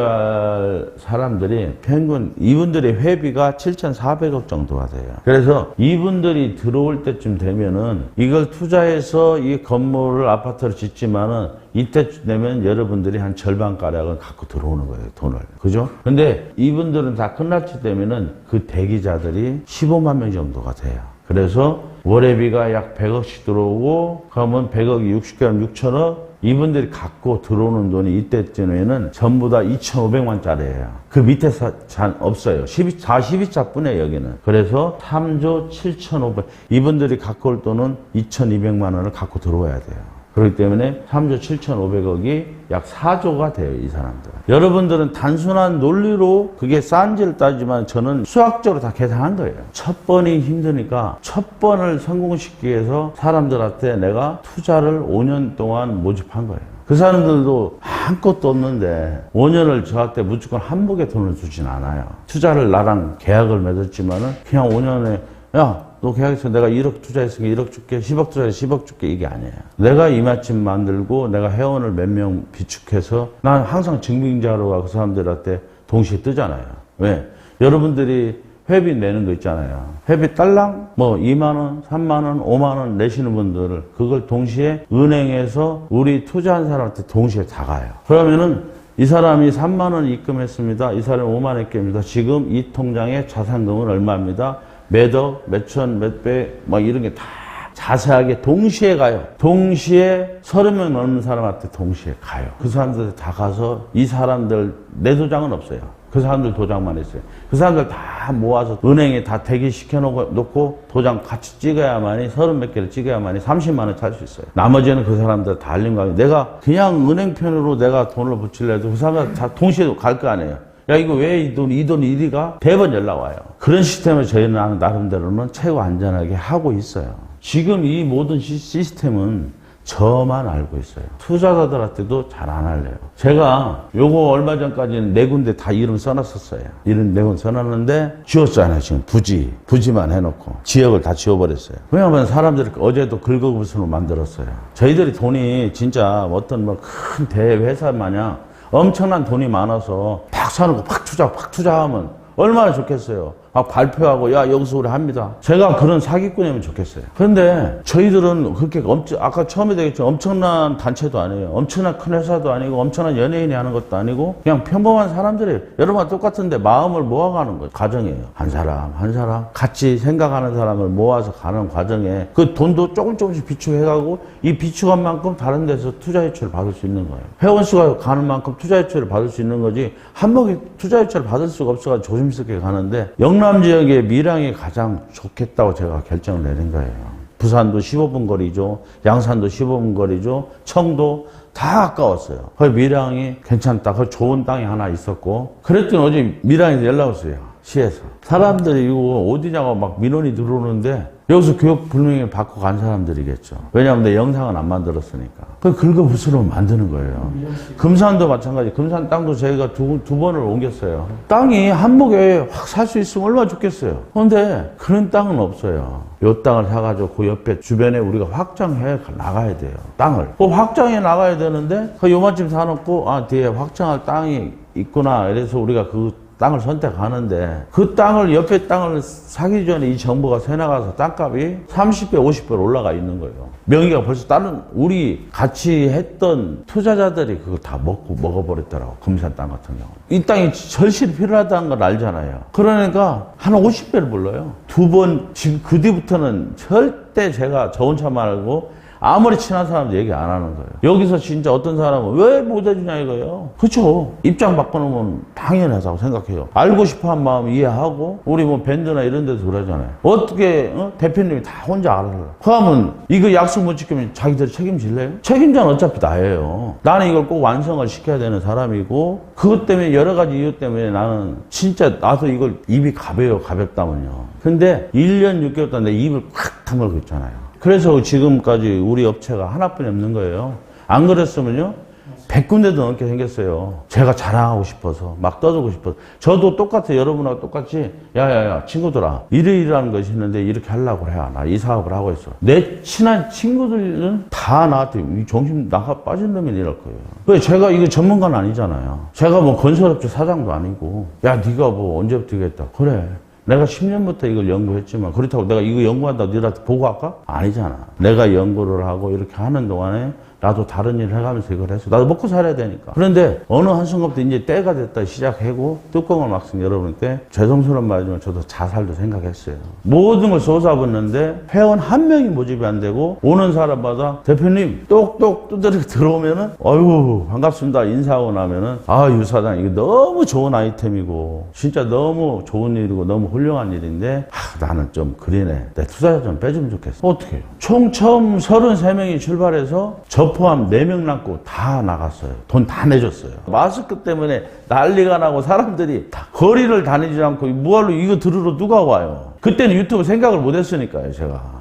A: 입주할 사람들이 평균 이분들의 회비가 7,400억 정도가 돼요. 그래서 이분들이 들어올 때쯤 되면은 이걸 투자해서 이 건물을 아파트를 짓지만은 이때쯤 되면 여러분들이 한 절반가량을 갖고 들어오는 거예요. 돈을. 그죠? 근데 이분들은 다 끝날 때 되면은 그 대기자들이 15만 명 정도가 돼요. 그래서 월회비가 약 100억씩 들어오고 그러면 100억이 60개월 6천억 이분들이 갖고 들어오는 돈이 이때쯤에는 전부 다 2,500만짜리예요. 그 밑에 잘 없어요. 12차 뿐이에요, 여기는. 그래서 3조 7,500. 이분들이 갖고 올 돈은 2,200만 원을 갖고 들어와야 돼요. 그렇기 때문에 3조 7,500억이 약 4조가 돼요, 이 사람들은. 여러분들은 단순한 논리로 그게 싼지를 따지만 저는 수학적으로 다 계산한 거예요. 첫 번이 힘드니까 첫 번을 성공시키기 위해서 사람들한테 내가 투자를 5년 동안 모집한 거예요. 그 사람들도 아무것도 없는데 5년을 저한테 무조건 한복에 돈을 주진 않아요. 투자를 나랑 계약을 맺었지만은 그냥 5년에 야, 너 계약해서 내가 1억 투자했으니까 1억 줄게, 10억 투자해서 10억 줄게, 이게 아니에요. 내가 이맛집 만들고 내가 회원을 몇 명 비축해서 난 항상 증빙자료가 그 사람들한테 동시에 뜨잖아요. 왜? 여러분들이 회비 내는 거 있잖아요. 회비 딸랑 뭐 2만 원, 3만 원, 5만 원 내시는 분들을 그걸 동시에 은행에서 우리 투자한 사람한테 동시에 다 가요. 그러면은 이 사람이 3만 원 입금했습니다. 이 사람이 5만 원 입금입니다. 지금 이 통장의 자산금은 얼마입니다. 몇억, 몇천, 몇백, 막 이런 게 다 자세하게 동시에 가요. 동시에 30명 넘는 사람한테 동시에 가요. 그 사람들 다 가서 이 사람들, 내 도장은 없어요. 그 사람들 도장만 있어요. 그 사람들 다 모아서 은행에 다 대기시켜 놓고 도장 같이 찍어야만이 30몇 개를 찍어야만이 30만 원 찰 수 있어요. 나머지는 그 사람들 다 알린 거 아니에요. 내가 그냥 은행편으로 내가 돈을 붙이려도 그 사람들 다 동시에 갈 거 아니에요. 야, 이거 왜 이 돈 이리 가? 대번 연락 와요. 그런 시스템을 저희는 나름대로는 최고 안전하게 하고 있어요. 지금 이 모든 시스템은 저만 알고 있어요. 투자자들한테도 잘 안 알려요. 제가 요거 얼마 전까지는 4군데 다 이름 써놨었어요. 이름 4군 써놨는데 지웠잖아요. 지금 부지만 해놓고 지역을 다 지워버렸어요. 왜냐하면 사람들이 어제도 긁어부스로 만들었어요. 저희들이 돈이 진짜 어떤 뭐 큰 대회사 마냥 엄청난 돈이 많아서 팍 사놓고 팍 투자하면 얼마나 좋겠어요. 막 발표하고 야 여기서 우리 합니다. 제가 그런 사기꾼이면 좋겠어요. 그런데 저희들은 그렇게 아까 처음에 얘기했지만 엄청난 단체도 아니에요. 엄청난 큰 회사도 아니고 엄청난 연예인이 하는 것도 아니고 그냥 평범한 사람들이 여러분과 똑같은데 마음을 모아가는 거예요. 과정이에요. 한 사람 같이 생각하는 사람을 모아서 가는 과정에 그 돈도 조금씩 비축해가고 이 비축한 만큼 다른 데서 투자 유치를 받을 수 있는 거예요. 회원 수가 가는 만큼 투자 유치를 받을 수 있는 거지 한복에 투자 유치를 받을 수가 없어서 조심스럽게 가는데 영남 지역의 밀양이 가장 좋겠다고 제가 결정을 내린 거예요. 부산도 15분 거리죠. 양산도 15분 거리죠. 청도 다 가까웠어요. 거기 밀양이 괜찮다. 거기 좋은 땅이 하나 있었고 그랬더니 어제 밀양에서 연락 왔어요. 시에서. 사람들이 이거 어디냐고 막 민원이 들어오는데 여기서 교육 불명예 받고 간 사람들이겠죠. 왜냐하면 내 영상은 안 만들었으니까. 그 긁어부스로 만드는 거예요. 금산도 마찬가지. 금산 땅도 저희가 두 번을 옮겼어요. 땅이 한목에 확 살 수 있으면 얼마나 좋겠어요. 그런데 그런 땅은 없어요. 요 땅을 사가지고 그 옆에 주변에 우리가 확장해 나가야 돼요. 땅을. 그 확장해 나가야 되는데 그 요만큼 사놓고 뒤에 확장할 땅이 있구나. 그래서 우리가 그 땅을 선택하는데 그 땅을 옆에 땅을 사기 전에 이 정부가 새나가서 땅값이 30배, 50배 올라가 있는 거예요. 명의가 벌써 다른 우리 같이 했던 투자자들이 그거 다 먹어버렸더라고. 금산 땅 같은 경우. 이 땅이 절실히 필요하다는 걸 알잖아요. 그러니까 한 50배를 불러요. 두 번, 지금 그 뒤부터는 절대 제가 저 혼자 말고 아무리 친한 사람도 얘기 안 하는 거예요. 여기서 진짜 어떤 사람은 왜 못 해주냐 이거예요. 그렇죠. 입장 바꿔놓으면 당연하다고 생각해요. 알고 싶어한 마음 이해하고 우리 뭐 밴드나 이런 데도 그러잖아요. 어떻게 대표님이 다 혼자 알아요. 그러면 이거 약속 못 지키면 자기들이 책임질래요? 책임자는 어차피 나예요. 나는 이걸 꼭 완성을 시켜야 되는 사람이고 그것 때문에 여러 가지 이유 때문에 나는 진짜 나도 이걸 입이 가볍다면요. 근데 1년 6개월 동안 내 입을 꽉 다물고 있잖아요. 그래서 지금까지 우리 업체가 하나뿐이 없는 거예요. 안 그랬으면요 100군데도 넘게 생겼어요. 제가 자랑하고 싶어서 막 떠들고 싶어서. 저도 똑같아. 여러분하고 똑같이 야야야 친구들아 이러이러한 것이 있는데 이렇게 하려고 해. 나 이 사업을 하고 있어. 내 친한 친구들은 다 나한테 정신 나가 빠진 놈이 이럴 거예요. 왜 제가 이거 전문가는 아니잖아요. 제가 뭐 건설업체 사장도 아니고 야 네가 뭐 언제부터 이겠다. 그래. 내가 10년부터 이걸 연구했지만 그렇다고 내가 이거 연구한다고 너희한테 보고 할까? 아니잖아. 내가 연구를 하고 이렇게 하는 동안에 나도 다른 일을 해가면서 이걸 했어. 나도 먹고 살아야 되니까. 그런데 어느 한순간부터 이제 때가 됐다 시작하고 뚜껑을 막상 열어보니까 죄송스러운 말이지만 저도 자살도 생각했어요. 모든 걸 쏟아붓는데 회원 한 명이 모집이 안 되고 오는 사람마다 대표님 똑똑 두드리고 들어오면은 어휴 반갑습니다 인사하고 나면은 아 유 사장 이거 너무 좋은 아이템이고 진짜 너무 좋은 일이고 너무 훌륭한 일인데 나는 좀 그리네. 내 투자자 좀 빼주면 좋겠어. 어떻게 해요? 총 처음 33명이 출발해서 저 포함 4명 남고 다 나갔어요. 돈 다 내줬어요. 마스크 때문에 난리가 나고 사람들이 다 거리를 다니지 않고 뭐하러 이거 들으러 누가 와요. 그때는 유튜브 생각을 못 했으니까요. 제가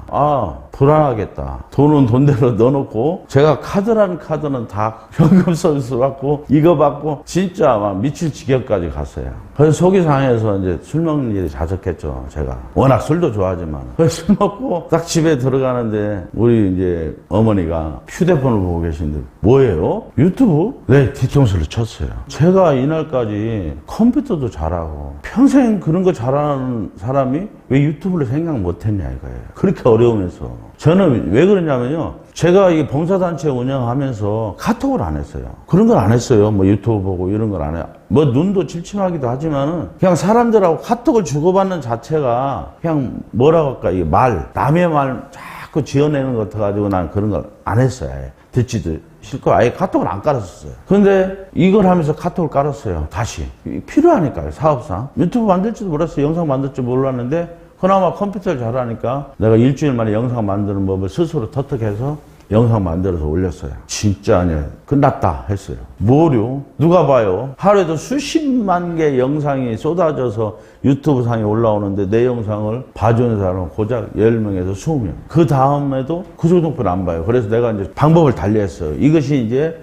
A: 불안하겠다. 돈은 돈대로 넣어놓고 제가 카드라는 카드는 다 현금 서비스 받고 이거 받고 진짜 막 미칠 지경까지 갔어요. 그래서 속이 상해서 이제 술 먹는 일이 자적했죠. 제가 워낙 술도 좋아하지만 그래서 술 먹고 딱 집에 들어가는데 우리 이제 어머니가 휴대폰을 보고 계신데 뭐예요? 유튜브? 네, 뒤통수를 쳤어요. 제가 이날까지 컴퓨터도 잘하고 평생 그런 거 잘하는 사람이 왜 유튜브를 생각 못했냐 이거예요. 그렇게 어려우면서. 저는 왜 그러냐면요. 제가 이 봉사단체 운영하면서 카톡을 안 했어요. 그런 걸 안 했어요. 뭐 유튜브 보고 이런 걸 안 해요. 뭐 눈도 침침하기도 하지만은 그냥 사람들하고 카톡을 주고받는 자체가 그냥 뭐라고 할까. 이 남의 말 자꾸 지어내는 것 같아가지고 난 그런 걸 안 했어요. 듣지도 싫고 아예 카톡을 안 깔았었어요. 그런데 이걸 하면서 카톡을 깔았어요. 다시. 필요하니까요. 사업상. 유튜브 만들지도 몰랐어요. 영상 만들 줄 몰랐는데 그나마 컴퓨터를 잘하니까 내가 일주일 만에 영상 만드는 법을 스스로 터득해서 영상 만들어서 올렸어요. 진짜 아니에요. 끝났다 했어요. 뭐요? 누가 봐요? 하루에도 수십만 개 영상이 쏟아져서 유튜브 상에 올라오는데 내 영상을 봐주는 사람은 고작 10명에서 20명. 그 다음에도 그 정도뿐이 안 봐요. 그래서 내가 이제 방법을 달리했어요. 이것이 이제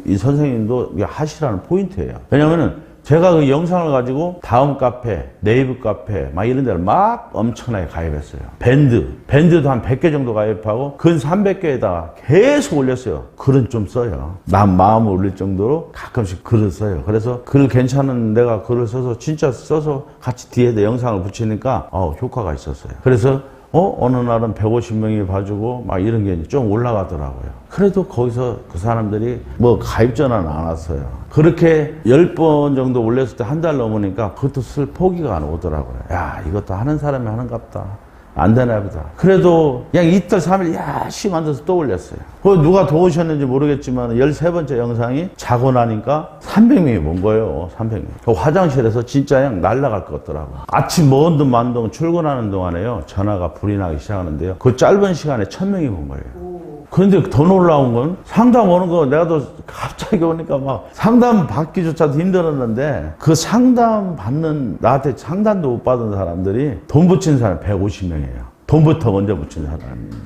A: 이 선생님도 하시라는 포인트예요. 왜냐면은 제가 그 영상을 가지고 다음 카페, 네이버 카페 막 이런 데를 막 엄청나게 가입했어요. 밴드도 한 100개 정도 가입하고 근 300개에다가 계속 올렸어요. 글은 좀 써요. 난 마음을 올릴 정도로 가끔씩 글을 써요. 그래서 글 괜찮은 내가 글을 써서 진짜 써서 같이 뒤에다 영상을 붙이니까 효과가 있었어요. 그래서 어느 날은 150명이 봐주고 막 이런 게 좀 올라가더라고요. 그래도 거기서 그 사람들이 뭐 가입 전화는 안 왔어요. 그렇게 10번 정도 올렸을 때 한 달 넘으니까 그것도 쓸 포기가 안 오더라고요. 야 이것도 하는 사람이 하는갑다. 안 되나 보다. 그래도 그냥 이틀 3일 야씨 만들어서 또 올렸어요. 그 누가 도우셨는지 모르겠지만 13번째 영상이 자고 나니까 300명이 온 거예요. 300명. 그 화장실에서 진짜 그냥 날아갈 것 같더라고요. 아침 먼 둥 만둥 출근하는 동안에요. 전화가 불이 나기 시작하는데요. 그 짧은 시간에 1000명이 온 거예요. 그런데 더 놀라운 건 상담 오는 거 내가 또 갑자기 오니까 막 상담 받기조차도 힘들었는데 그 상담 받는 나한테 상담도 못 받은 사람들이 돈 붙인 사람 150명이에요. 돈부터 먼저 붙인 사람입니다.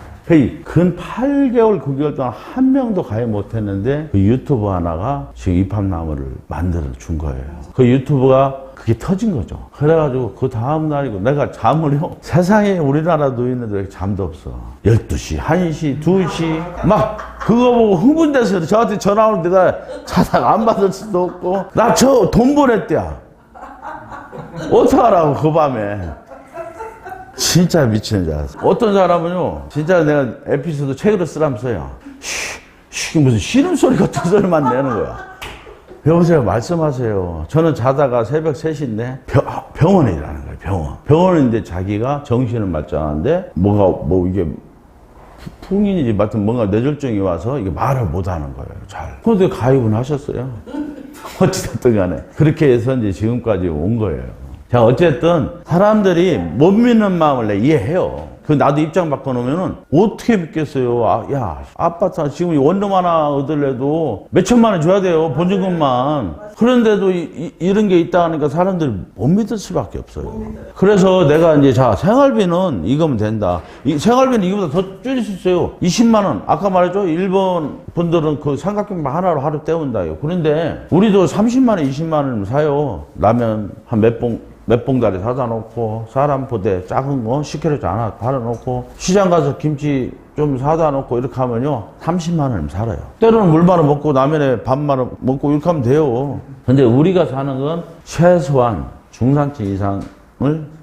A: 근 8개월 9개월 동안 한 명도 가입 못했는데 그 유튜브 하나가 지금 입합나무를 만들어 준 거예요. 그 유튜브가 그게 터진 거죠. 그래가지고 그 다음 날이고 내가 잠을요. 세상에 우리나라 노인들 왜 잠도 없어. 12시, 1시, 2시 막 그거 보고 흥분돼서 저한테 전화 오는데 내가 자다가 안 받을 수도 없고 나 저 돈 보냈대야. 어떡하라고, 그 밤에. 진짜 미치는 줄 알았어. 어떤 사람은요, 진짜 내가 에피소드 책으로 쓰라면서요. 무슨 신음소리 같은 소리만 내는 거야. 여보세요, 말씀하세요. 저는 자다가 새벽 3시인데 병원에 일하는 거예요, 병원인데 자기가 정신을 말짱한데 이게 풍인이지 하여튼 뭔가 뇌졸중이 와서 이게 말을 못 하는 거예요, 잘. 그런데 가입은 하셨어요. 어찌됐든 간에. 그렇게 해서 이제 지금까지 온 거예요. 자, 어쨌든 사람들이 못 믿는 마음을 내가 이해해요. 나도 입장 바꿔놓으면은 어떻게 믿겠어요. 야, 아파트 지금 원룸 하나 얻으려도 몇 천만 원 줘야 돼요, 보증금만. 그런데도 이런 게 있다 하니까 사람들이 못 믿을 수밖에 없어요. 그래서 내가 이제 자, 생활비는 이거면 된다. 생활비는 이거보다 더 줄일 수 있어요. 20만 원. 아까 말했죠, 일본 분들은 그 삼각김밥 하나로 하루 때운다요. 그런데 우리도 30만 원, 20만 원 사요. 라면 한 몇 봉다리 사다 놓고, 사람 포대 작은 거 10kg 하나 팔아놓고, 시장 가서 김치 좀 사다 놓고 이렇게 하면요, 30만 원이면 살아요. 때로는 물만 먹고 라면에 밥만 먹고 이렇게 하면 돼요. 근데 우리가 사는 건 최소한 중산층 이상을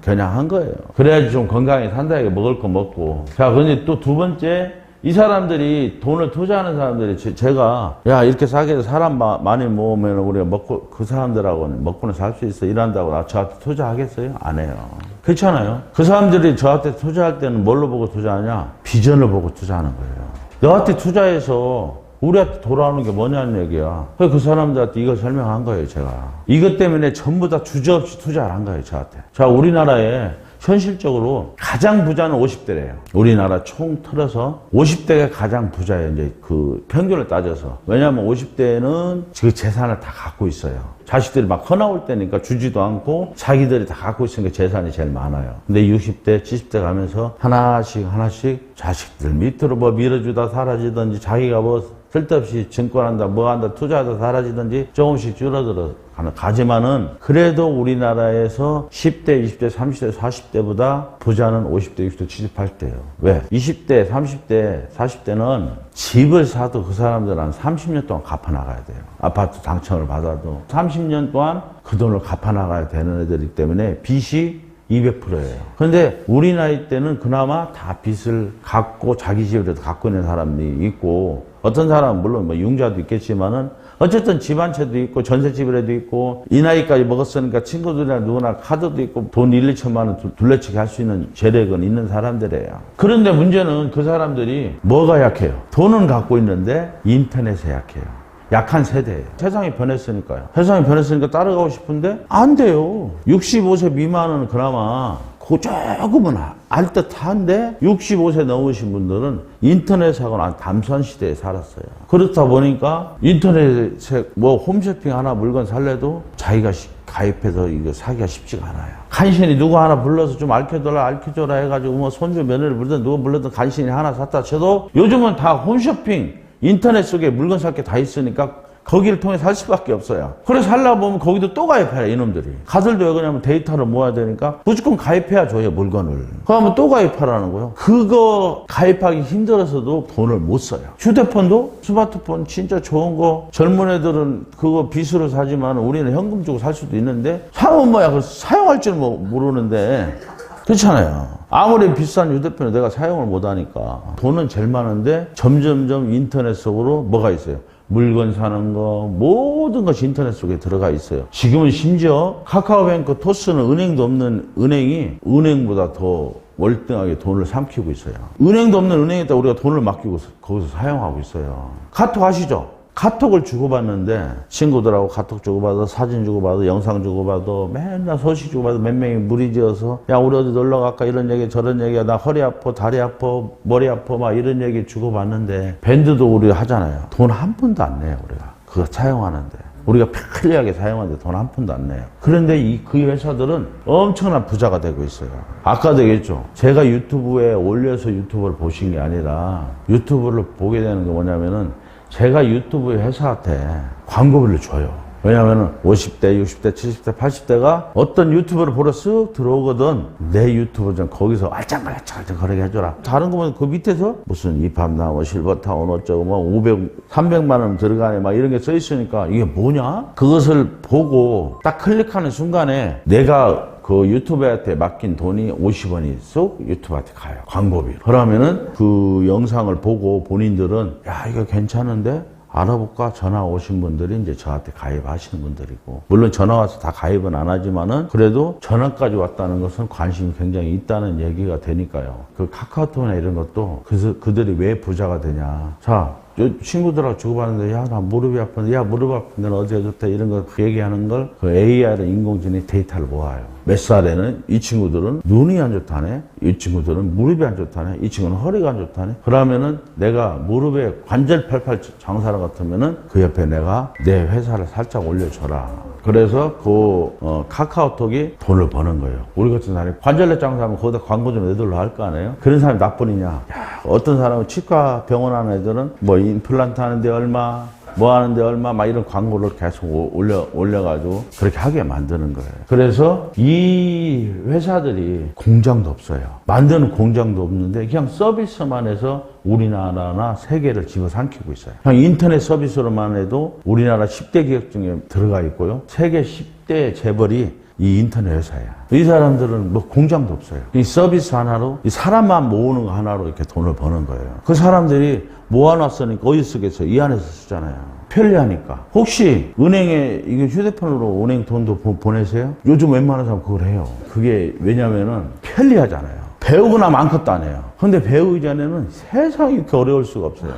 A: 겨냥한 거예요. 그래야지 좀 건강하게 산다, 이게 먹을 거 먹고. 자, 근데 또 두 번째, 이 사람들이 돈을 투자하는 사람들이 제가 야, 이렇게 싸게 사람 많이 모으면 우리가 먹고 그 사람들하고는 먹고는 살 수 있어 이런다고 저한테 투자하겠어요? 안 해요. 그렇잖아요. 그 사람들이 저한테 투자할 때는 뭘로 보고 투자하냐? 비전을 보고 투자하는 거예요. 너한테 투자해서 우리한테 돌아오는 게 뭐냐는 얘기야. 그 사람들한테 이걸 설명한 거예요, 제가. 이것 때문에 전부 다 주저없이 투자를 한 거예요, 저한테. 자, 우리나라에 현실적으로 가장 부자는 50대래요. 우리나라 총 틀어서 50대가 가장 부자예요. 이제 그 평균을 따져서. 왜냐하면 50대는 그 재산을 다 갖고 있어요. 자식들이 막 커나올 때니까 주지도 않고 자기들이 다 갖고 있으니까 재산이 제일 많아요. 근데 60대, 70대 가면서 하나씩 자식들 밑으로 뭐 밀어주다 사라지든지 자기가 뭐 쓸데없이 증권한다, 뭐 한다, 투자하다 사라지든지 조금씩 줄어들어 가지만은 그래도 우리나라에서 10대, 20대, 30대, 40대보다 부자는 50대, 60대, 70대, 80대예요. 왜? 20대, 30대, 40대는 집을 사도 그 사람들은 한 30년 동안 갚아나가야 돼요. 아파트 당첨을 받아도 30년 동안 그 돈을 갚아나가야 되는 애들이기 때문에 빚이 200%예요. 그런데 우리 나이 때는 그나마 다 빚을 갖고 자기 집이라도 갖고 있는 사람이 있고, 어떤 사람은 물론 뭐 융자도 있겠지만은 어쨌든 집 한 채도 있고 전셋집이라도 있고, 이 나이까지 먹었으니까 친구들이나 누구나 카드도 있고 돈 1, 2천만 원 둘레치기 할 수 있는 재력은 있는 사람들이에요. 그런데 문제는 그 사람들이 뭐가 약해요? 돈은 갖고 있는데 인터넷에 약해요. 약한 세대예요. 세상이 변했으니까요. 세상이 변했으니까 따라가고 싶은데 안 돼요. 65세 미만은 그나마 그 조금은 알 듯한데 65세 넘으신 분들은 인터넷하고는 담선 시대에 살았어요. 그렇다 보니까 인터넷에 뭐 홈쇼핑 하나 물건 살래도 자기가 가입해서 이거 사기가 쉽지가 않아요. 간신히 누구 하나 불러서 좀 알켜줘라 해가지고 뭐 손주 며느리 불러든 누구 불러든 간신히 하나 샀다 쳐도 요즘은 다 홈쇼핑 인터넷 속에 물건 살 게 다 있으니까 거기를 통해 살 수밖에 없어요. 그래서 살려고 보면 거기도 또 가입해요, 이놈들이. 가들도 왜 그러냐면 데이터를 모아야 되니까 무조건 가입해야 줘요, 물건을. 그러면 또 가입하라는 거예요. 그거 가입하기 힘들어서도 돈을 못 써요. 휴대폰도 스마트폰 진짜 좋은 거 젊은 애들은 그거 빚으로 사지만 우리는 현금 주고 살 수도 있는데 사면 뭐야, 그걸 사용할 줄 모르는데 그렇잖아요. 아무리 비싼 휴대폰을 내가 사용을 못하니까 돈은 제일 많은데 점점점 인터넷 속으로 뭐가 있어요? 물건 사는 거 모든 것이 인터넷 속에 들어가 있어요. 지금은 심지어 카카오뱅크, 토스는 은행도 없는 은행이 은행보다 더 월등하게 돈을 삼키고 있어요. 은행도 없는 은행에다 우리가 돈을 맡기고 거기서 사용하고 있어요. 카톡 아시죠? 카톡을 주고받는데 친구들하고 카톡 주고받아, 사진 주고받아, 영상 주고받아, 맨날 소식 주고받아, 몇 명이 무리지어서 야 우리 어디 놀러 갈까 이런 얘기 저런 얘기야, 나 허리 아파 다리 아파 머리 아파 막 이런 얘기 주고받는데 밴드도 우리 하잖아요. 돈 한 푼도 안 내요. 우리가 그거 사용하는데 우리가 편리하게 사용하는데 돈 한 푼도 안 내요. 그런데 그 회사들은 엄청난 부자가 되고 있어요. 아까도 얘기했죠. 제가 유튜브에 올려서 유튜브를 보신 게 아니라 유튜브를 보게 되는 게 뭐냐면은 제가 유튜브 회사한테 광고비를 줘요. 왜냐면은 50대, 60대, 70대, 80대가 어떤 유튜브를 보러 쓱 들어오거든. 내 유튜브 좀 거기서 알짱알짱 거리게 해줘라. 다른 거 보면 그 밑에서 무슨 이팝나 뭐 실버타운 어쩌고 뭐 500, 300만 원 들어가네 막 이런 게 써 있으니까 이게 뭐냐? 그것을 보고 딱 클릭하는 순간에 내가 그 유튜버한테 맡긴 돈이 50원이 쏙 유튜버한테 가요. 광고비. 그러면은 그 영상을 보고 본인들은 야, 이거 괜찮은데? 알아볼까? 전화 오신 분들이 이제 저한테 가입하시는 분들이고, 물론 전화 와서 다 가입은 안 하지만은 그래도 전화까지 왔다는 것은 관심이 굉장히 있다는 얘기가 되니까요. 그 카카오톡이나 이런 것도 그래서 그들이 왜 부자가 되냐. 자, 친구들하고 주고받는데, 야, 나 무릎이 아픈데, 야, 무릎 아픈데 어디가 좋다, 이런 거 얘기하는 걸 그 AI를 인공지능이 데이터를 모아요. 몇 살에는 이 친구들은 눈이 안 좋다네, 이 친구들은 무릎이 안 좋다네, 이 친구는 허리가 안 좋다네. 그러면은 내가 무릎에 관절 팔팔 장사를 같으면은 그 옆에 내가 내 회사를 살짝 올려줘라. 그래서 카카오톡이 돈을 버는 거예요. 우리 같은 사람이 관절내 장사하면 거기다 광고 좀 애들로 할 거 아니에요? 그런 사람이 나뿐이냐? 야, 어떤 사람은 치과 병원 하는 애들은 뭐 임플란트 하는데 얼마, 뭐 하는데 얼마, 막 이런 광고를 계속 올려가지고 그렇게 하게 만드는 거예요. 그래서 이 회사들이 공장도 없어요. 만드는 공장도 없는데 그냥 서비스만 해서 우리나라나 세계를 집어삼키고 있어요. 그냥 인터넷 서비스로만 해도 우리나라 10대 기업 중에 들어가 있고요. 세계 10대 재벌이 이 인터넷 회사야. 이 사람들은 뭐 공장도 없어요. 이 서비스 하나로, 이 사람만 모으는 거 하나로 이렇게 돈을 버는 거예요. 그 사람들이 모아놨으니까 어디 쓰겠어요? 이 안에서 쓰잖아요. 편리하니까. 혹시 은행에 이게 휴대폰으로 은행 돈도 보내세요? 요즘 웬만한 사람 그걸 해요. 그게 왜냐면은 편리하잖아요. 배우고 나면 아무것도 안 해요. 근데 배우기 전에는 세상에 이렇게 어려울 수가 없어요.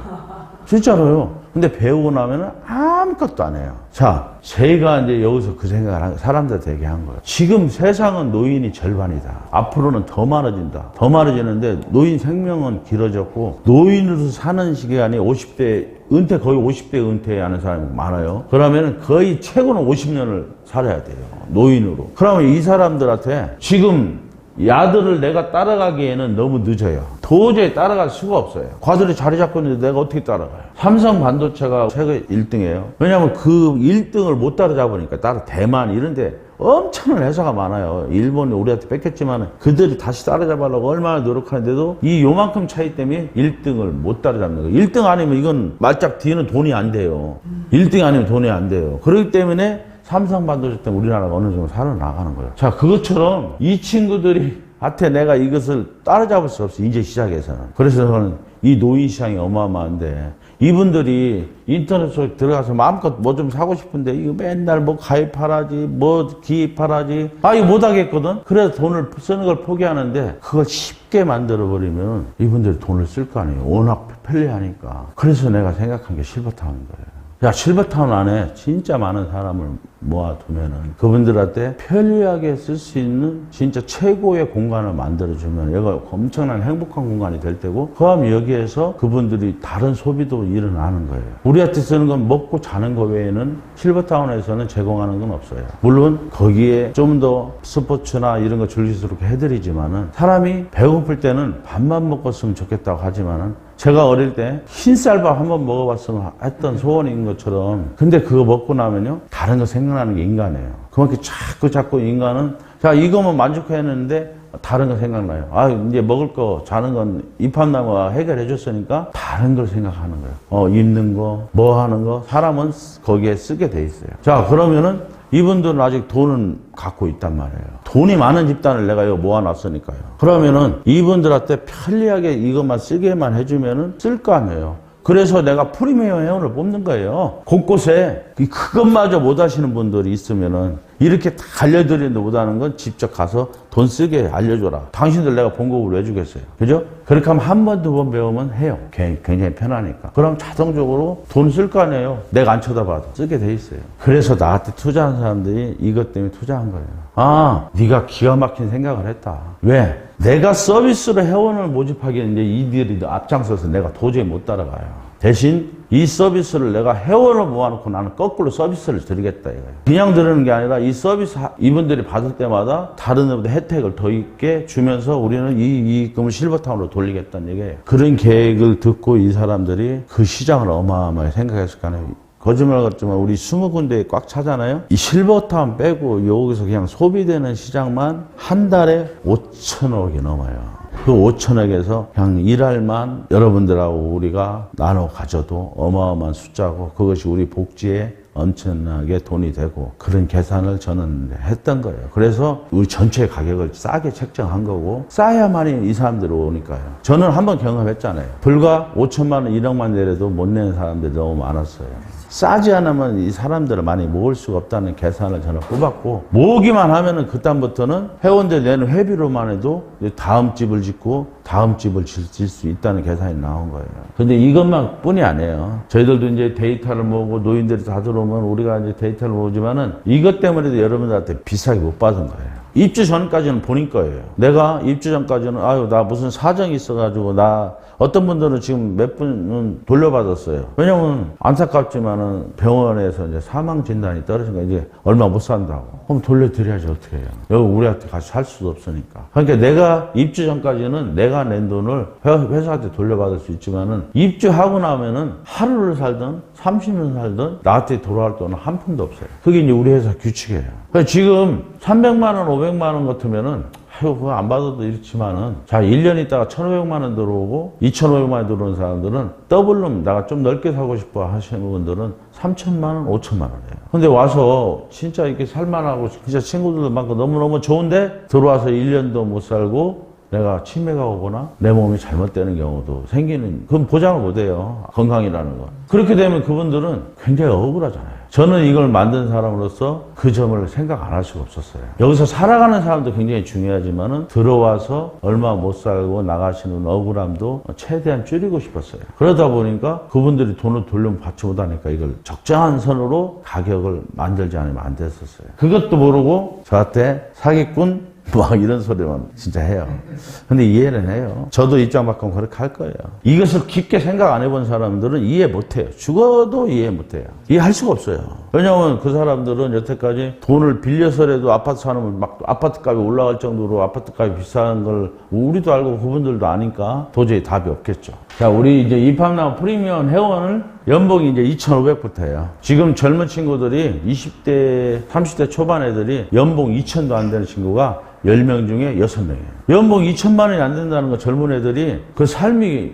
A: 진짜로요. 근데 배우고 나면은 아무것도 안 해요. 자, 제가 이제 여기서 그 생각을 사람들한테 얘기한 거예요. 지금 세상은 노인이 절반이다. 앞으로는 더 많아진다. 더 많아지는데 노인 생명은 길어졌고, 노인으로 사는 시간이 50대, 거의 50대 은퇴하는 사람이 많아요. 그러면은 거의 최고는 50년을 살아야 돼요. 노인으로. 그러면 이 사람들한테 지금 야들을 내가 따라가기에는 너무 늦어요. 도저히 따라갈 수가 없어요. 과들이 자리 잡고 있는데 내가 어떻게 따라가요? 삼성 반도체가 세계 1등이에요. 왜냐하면 그 1등을 못 따라잡으니까. 따로 대만 이런 데 엄청난 회사가 많아요. 일본이 우리한테 뺏겼지만 그들이 다시 따라잡으려고 얼마나 노력하는데도 이 요만큼 차이 때문에 1등을 못 따라잡는 거예요. 1등 아니면 이건 말짝 뒤에는 돈이 안 돼요. 1등 아니면 돈이 안 돼요. 그렇기 때문에 삼성 반도체 때문에 우리나라가 어느 정도 살아나가는 거예요. 자, 그것처럼 이 친구들이 한테 내가 이것을 따라잡을 수 없어. 이제 시작해서는. 그래서 저는 이 노인 시장이 어마어마한데, 이분들이 인터넷 속에 들어가서 마음껏 뭐 좀 사고 싶은데 이거 맨날 뭐 가입하라지, 뭐 기입하라지, 이거 못하겠거든. 그래서 돈을 쓰는 걸 포기하는데 그걸 쉽게 만들어버리면 이분들이 돈을 쓸 거 아니에요. 워낙 편리하니까. 그래서 내가 생각한 게 실버타운인 거예요. 야, 실버타운 안에 진짜 많은 사람을 모아두면은 그분들한테 편리하게 쓸 수 있는 진짜 최고의 공간을 만들어주면 여기가 엄청난 행복한 공간이 될 테고, 그다음에 여기에서 그분들이 다른 소비도 일어나는 거예요. 우리한테 쓰는 건 먹고 자는 거 외에는 실버타운에서는 제공하는 건 없어요. 물론 거기에 좀 더 스포츠나 이런 거 즐길 수 있게 해드리지만은, 사람이 배고플 때는 밥만 먹었으면 좋겠다고 하지만은, 제가 어릴 때 흰쌀밥 한번 먹어봤으면 했던 소원인 것처럼, 근데 그거 먹고 나면요 다른 거 생각나는 게 인간이에요. 그만큼 자꾸 인간은, 자, 이거만 만족했는데 다른 거 생각나요. 이제 먹을 거, 자는 건 이팝나무가 해결해 줬으니까 다른 걸 생각하는 거예요. 입는 거, 뭐 하는 거, 사람은 거기에 쓰게 돼 있어요. 자, 그러면은 이분들은 아직 돈은 갖고 있단 말이에요. 돈이 많은 집단을 내가 여기 모아놨으니까요. 그러면은 이분들한테 편리하게 이것만 쓰게만 해주면은 쓸 거 아니에요. 그래서 내가 프리미엄 회원을 뽑는 거예요. 곳곳에 그것마저 못 하시는 분들이 있으면은 이렇게 다 알려드리는데 못하는 건 직접 가서 돈 쓰게 알려줘라. 당신들 내가 봉급을 왜 주겠어요? 그죠? 그렇게 하면 한 번, 두 번 배우면 해요. 굉장히 편하니까. 그럼 자동적으로 돈 쓸 거 아니에요. 내가 안 쳐다봐도 쓰게 돼 있어요. 그래서 나한테 투자한 사람들이 이것 때문에 투자한 거예요. 네가 기가 막힌 생각을 했다. 왜? 내가 서비스로 회원을 모집하기에는 이제 이들이 앞장서서 내가 도저히 못 따라가요. 대신 이 서비스를 내가 회원을 모아놓고 나는 거꾸로 서비스를 드리겠다 이거예요. 그냥 드리는 게 아니라 이 서비스 이분들이 받을 때마다 다른 데보다 혜택을 더 있게 주면서 우리는 이 이익금을 실버타운으로 돌리겠다는 얘기예요. 그런 계획을 듣고 이 사람들이 그 시장을 어마어마하게 생각했을 거 아니에요. 거짓말 같지만 우리 20군데에 꽉 차잖아요. 이 실버타운 빼고 여기서 그냥 소비되는 시장만 한 달에 5천억이 넘어요. 그 5천억에서 그냥 일할만 여러분들하고 우리가 나눠 가져도 어마어마한 숫자고 그것이 우리 복지에 엄청나게 돈이 되고 그런 계산을 저는 했던 거예요. 그래서 우리 전체 가격을 싸게 책정한 거고 싸야만이 이 사람들이 오니까요. 저는 한번 경험했잖아요. 불과 5천만 원, 1억만 내려도 못 내는 사람들이 너무 많았어요. 싸지 않으면 이 사람들을 많이 모을 수가 없다는 계산을 저는 뽑았고 모으기만 하면은 그다음부터는 회원들 내는 회비로만 해도 다음 집을 짓고 다음 집을 질 수 있다는 계산이 나온 거예요. 근데 이것만 뿐이 아니에요. 저희들도 이제 데이터를 모으고 노인들이 다 들어오면 우리가 이제 데이터를 모으지만은 이것 때문에도 여러분들한테 비싸게 못 받은 거예요. 입주 전까지는 본인 거예요. 내가 입주 전까지는 아유 나 무슨 사정이 있어가지고 나 어떤 분들은 지금 몇 분은 돌려받았어요. 왜냐면 안타깝지만은 병원에서 이제 사망 진단이 떨어진 거 이제 얼마 못 산다고. 그럼 돌려드려야지 어떻게 해요. 여기 우리한테 같이 살 수도 없으니까. 그러니까 내가 입주 전까지는 내가 낸 돈을 회사한테 돌려받을 수 있지만은 입주하고 나면은 하루를 살든 30년 살든 나한테 돌아올 돈은 한 푼도 없어요. 그게 이제 우리 회사 규칙이에요. 그러니까 지금 300만 원, 500만 원 같으면은 아유, 그거 안 받아도 이렇지만은 자, 1년 있다가 1,500만 원 들어오고 2,500만 원 들어오는 사람들은 더블룸 내가 좀 넓게 사고 싶어 하시는 분들은 3,000만 원, 5,000만 원이에요. 근데 와서 진짜 이렇게 살만하고 진짜 친구들도 많고 너무너무 좋은데 들어와서 1년도 못 살고 내가 치매가 오거나 내 몸이 잘못되는 경우도 생기는, 그건 보장을 못해요. 건강이라는 건. 그렇게 되면 그분들은 굉장히 억울하잖아요. 저는 이걸 만든 사람으로서 그 점을 생각 안 할 수가 없었어요. 여기서 살아가는 사람도 굉장히 중요하지만은 들어와서 얼마 못 살고 나가시는 억울함도 최대한 줄이고 싶었어요. 그러다 보니까 그분들이 돈을 돌려받지 못하니까 이걸 적정한 선으로 가격을 만들지 않으면 안 됐었어요. 그것도 모르고 저한테 사기꾼 막 이런 소리만 진짜 해요. 근데 이해는 해요. 저도 입장 바꾸면 그렇게 할 거예요. 이것을 깊게 생각 안 해본 사람들은 이해 못 해요. 죽어도 이해 못 해요. 이해할 수가 없어요. 왜냐하면 그 사람들은 여태까지 돈을 빌려서라도 아파트 사는 막 아파트 값이 올라갈 정도로 아파트 값이 비싼 걸 우리도 알고 그분들도 아니까 도저히 답이 없겠죠. 자, 우리 이제 입학나무 프리미엄 회원을 연봉이 이제 2,500부터 해요. 지금 젊은 친구들이 20대, 30대 초반 애들이 연봉 2,000도 안 되는 친구가 10명 중에 6명이에요. 연봉 2천만 원이 안 된다는 거 젊은 애들이 그 삶이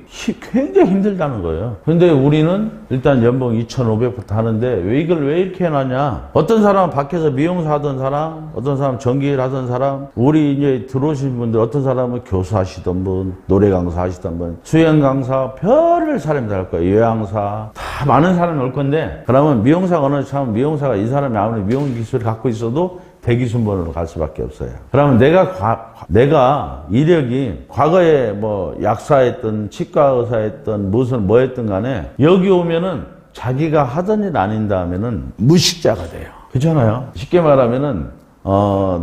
A: 굉장히 힘들다는 거예요. 근데 우리는 일단 연봉 2,500부터 하는데 왜 이걸 왜 이렇게 해놨냐? 어떤 사람은 밖에서 미용사 하던 사람, 어떤 사람은 전기일 하던 사람, 우리 이제 들어오신 분들 어떤 사람은 교수 하시던 분, 노래 강사 하시던 분, 수영 강사, 별을 사람이 다 할 거예요. 요양사, 다 많은 사람이 올 건데 그러면 미용사가 어느 참 미용사가 이 사람이 아무리 미용 기술을 갖고 있어도 대기순번으로 갈 수밖에 없어요. 그러면 내가 이력이 과거에 뭐 약사했던 치과 의사했던 무슨 뭐 했든 간에 여기 오면은 자기가 하던 일 아닌다 하면은 무식자가 돼요. 그렇잖아요. 쉽게 말하면은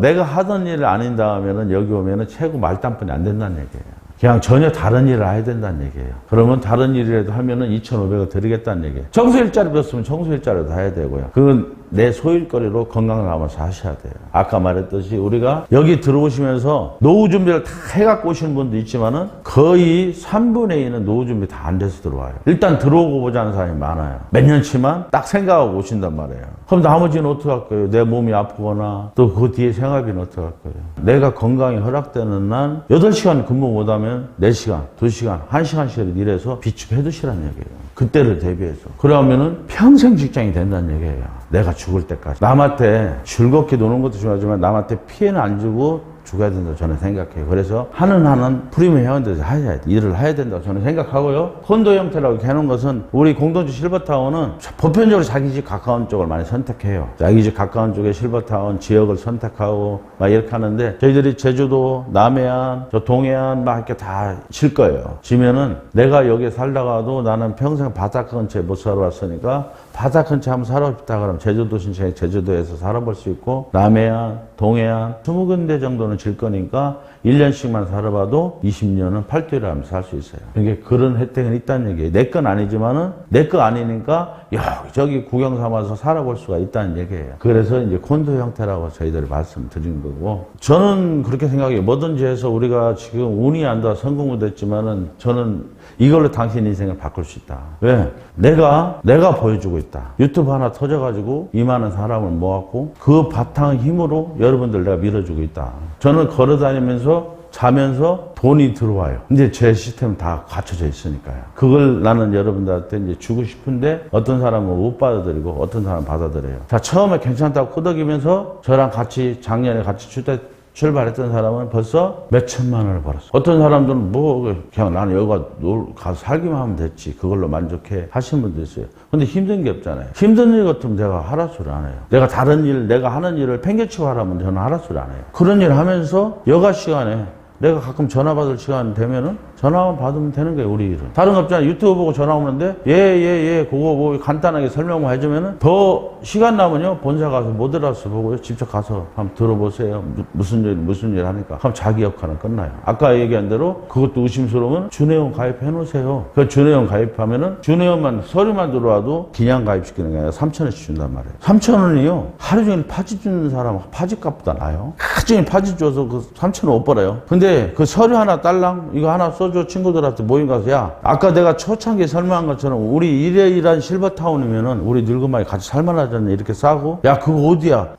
A: 내가 하던 일을 아닌다 하면은 여기 오면은 최고 말단뿐이 안 된다는 얘기예요. 그냥 전혀 다른 일을 해야 된다는 얘기예요. 그러면 다른 일이라도 하면은 2,500원 드리겠다는 얘기예요. 청소일자리 배웠으면 청소일자리도 해야 되고요. 그건 내 소일거리로 건강을 남아서 하셔야 돼요. 아까 말했듯이 우리가 여기 들어오시면서 노후 준비를 다 해갖고 오시는 분도 있지만은 거의 3분의 2는 노후 준비 다 안 돼서 들어와요. 일단 들어오고 보자는 사람이 많아요. 몇 년치만 딱 생각하고 오신단 말이에요. 그럼 나머지는 어떻게 할 거예요? 내 몸이 아프거나 또 그 뒤에 생활비는 어떻게 할 거예요? 내가 건강이 허락되는 날 8시간 근무 못하면 4시간, 2시간, 1시간씩 일해서 비축해 두시라는 얘기예요. 그때를 대비해서. 그러면은 평생 직장이 된다는 얘기예요. 내가 죽을 때까지. 남한테 즐겁게 노는 것도 중요하지만 남한테 피해는 안 주고 죽어야 된다고 저는 생각해요. 그래서 하는 프리미엄 회원들에서 일을 해야 된다고 저는 생각하고요. 콘도 형태라고 해놓은 것은 우리 공동주 실버타운은 보편적으로 자기 집 가까운 쪽을 많이 선택해요. 자기 집 가까운 쪽에 실버타운 지역을 선택하고 막 이렇게 하는데 저희들이 제주도, 남해안, 저 동해안 막 이렇게 다 칠 거예요. 지면은 내가 여기에 살다가도 나는 평생 바다 근처에 못 살아왔으니까 바다 근처에 한번 살아보겠다 그러면 제주도 신청해 제주도에서 살아볼 수 있고 남해안, 동해안 20군데 정도는 질 거니까 1년씩만 살아봐도 20년은 팔도일을 하면서 살 수 있어요. 그러니까 그런 혜택은 있다는 얘기예요. 내 건 아니지만은 내 거 아니니까 여기저기 구경 삼아서 살아볼 수가 있다는 얘기예요. 그래서 이제 콘도 형태라고 저희들이 말씀드린 거고 저는 그렇게 생각해요. 뭐든지 해서 우리가 지금 운이 안 닿아 성공 못했지만은 저는 이걸로 당신 인생을 바꿀 수 있다. 왜? 내가 보여주고 있다. 있다. 유튜브 하나 터져가지고 이만한 사람을 모았고 그 바탕 힘으로 여러분들 내가 밀어주고 있다. 저는 걸어다니면서 자면서 돈이 들어와요. 근데 제 시스템은 다 갖춰져 있으니까요. 그걸 나는 여러분들한테 이제 주고 싶은데 어떤 사람은 못 받아들이고 어떤 사람은 받아들여요. 자, 처음에 괜찮다고 끄덕이면서 저랑 같이 작년에 같이 출발했던 사람은 벌써 몇 천만 원을 벌었어. 어떤 사람들은 뭐 그냥 나는 여기 가서 살기만 하면 됐지. 그걸로 만족해 하시는 분도 있어요. 근데 힘든 게 없잖아요. 힘든 일 같으면 내가 하라 소리 안 해요. 내가 다른 일, 내가 하는 일을 팽개치고 하라면 저는 하라 소리 안 해요. 그런 일 하면서 여가 시간에 내가 가끔 전화 받을 시간 되면은 전화만 받으면 되는 거예요, 우리 일은. 다른 거 없잖아요. 유튜브 보고 전화 오는데, 그거 뭐 간단하게 설명만 해주면은 더 시간 남으면요, 본사 가서 못 알아서 보고요, 직접 가서 한번 들어보세요. 무슨 일 하니까. 그럼 자기 역할은 끝나요. 아까 얘기한 대로 그것도 의심스러우면 준회원 가입해 놓으세요. 그 준회원 가입하면은 준회원만 서류만 들어와도 기냥 가입시키는 게 아니라 3,000원씩 준단 말이에요. 3,000원이요, 하루 종일 파지 주는 사람 파지값보다 나아요. 하루 종일 파지 줘서 그 3,000원 못 벌어요. 근데 그 서류 하나 딸랑, 이거 하나 써줘. 친구들한테 모임 가서, 야, 아까 내가 초창기에 설명한 것처럼 우리 이래이란 실버타운이면은 우리 늙은마이 같이 살만하잖아. 이렇게 싸고, 야, 그거 어디야?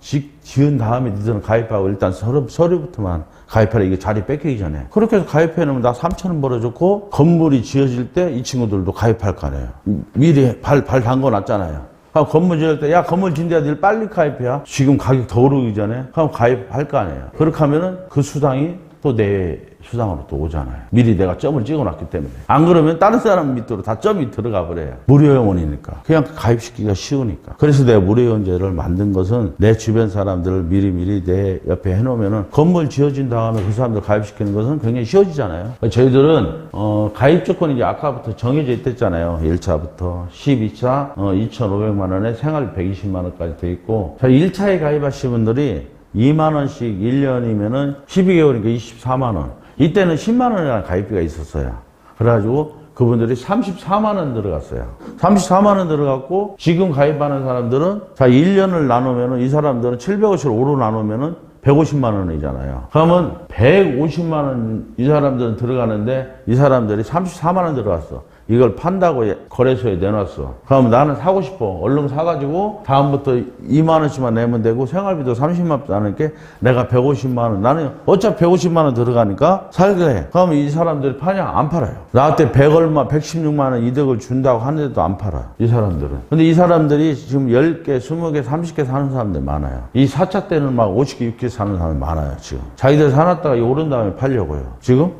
A: 지은 다음에 니들은 가입하고 일단 서류부터만 가입하라. 이게 자리 뺏기기 전에. 그렇게 해서 가입해 놓으면 나 3,000원 벌어줬고, 건물이 지어질 때 이 친구들도 가입할 거 아니에요. 미리 발 담궈 놨잖아요. 건물 지을 때, 야, 건물 짓는데 니 빨리 가입해야. 지금 가격 더 오르기 전에. 그럼 가입할 거 아니에요. 그렇게 하면은 그 수당이 또 내 수당으로 또 오잖아요. 미리 내가 점을 찍어놨기 때문에. 안 그러면 다른 사람 밑으로 다 점이 들어가 버려요. 무료회원이니까. 그냥 가입시키기가 쉬우니까. 그래서 내가 무료회원제를 만든 것은 내 주변 사람들을 미리미리 내 옆에 해놓으면은 건물 지어진 다음에 그 사람들 가입시키는 것은 굉장히 쉬워지잖아요. 저희들은 가입 조건이 이제 아까부터 정해져 있댔잖아요. 1차부터 12차 2,500만 원에 생활비 120만 원까지 돼 있고, 저희 1차에 가입하신 분들이 2만 원씩 1년이면은 12개월이니까 24만 원. 이때는 10만 원이라는 가입비가 있었어요. 그래가지고 그분들이 34만 원 들어갔어요. 34만 원 들어갔고, 지금 가입하는 사람들은, 자, 1년을 나누면은, 이 사람들은 750을 5로 나누면은 150만 원이잖아요. 그러면 150만 원 이 사람들은 들어가는데, 이 사람들이 34만 원 들어갔어. 이걸 판다고 거래소에 내놨어. 그럼 나는 사고 싶어. 얼른 사가지고 다음부터 2만 원씩만 내면 되고 생활비도 30만 원 나니까 내가 150만 원. 나는 어차피 150만 원 들어가니까 살래. 그럼 이 사람들이 파냐? 안 팔아요. 나한테 116만 원 이득을 준다고 하는데도 안 팔아요. 이 사람들은. 근데 이 사람들이 지금 10개, 20개, 30개 사는 사람들 많아요. 이 4차 때는 막 50개, 60개 사는 사람이 많아요, 지금. 자기들 사놨다가 오른 다음에 팔려고요. 지금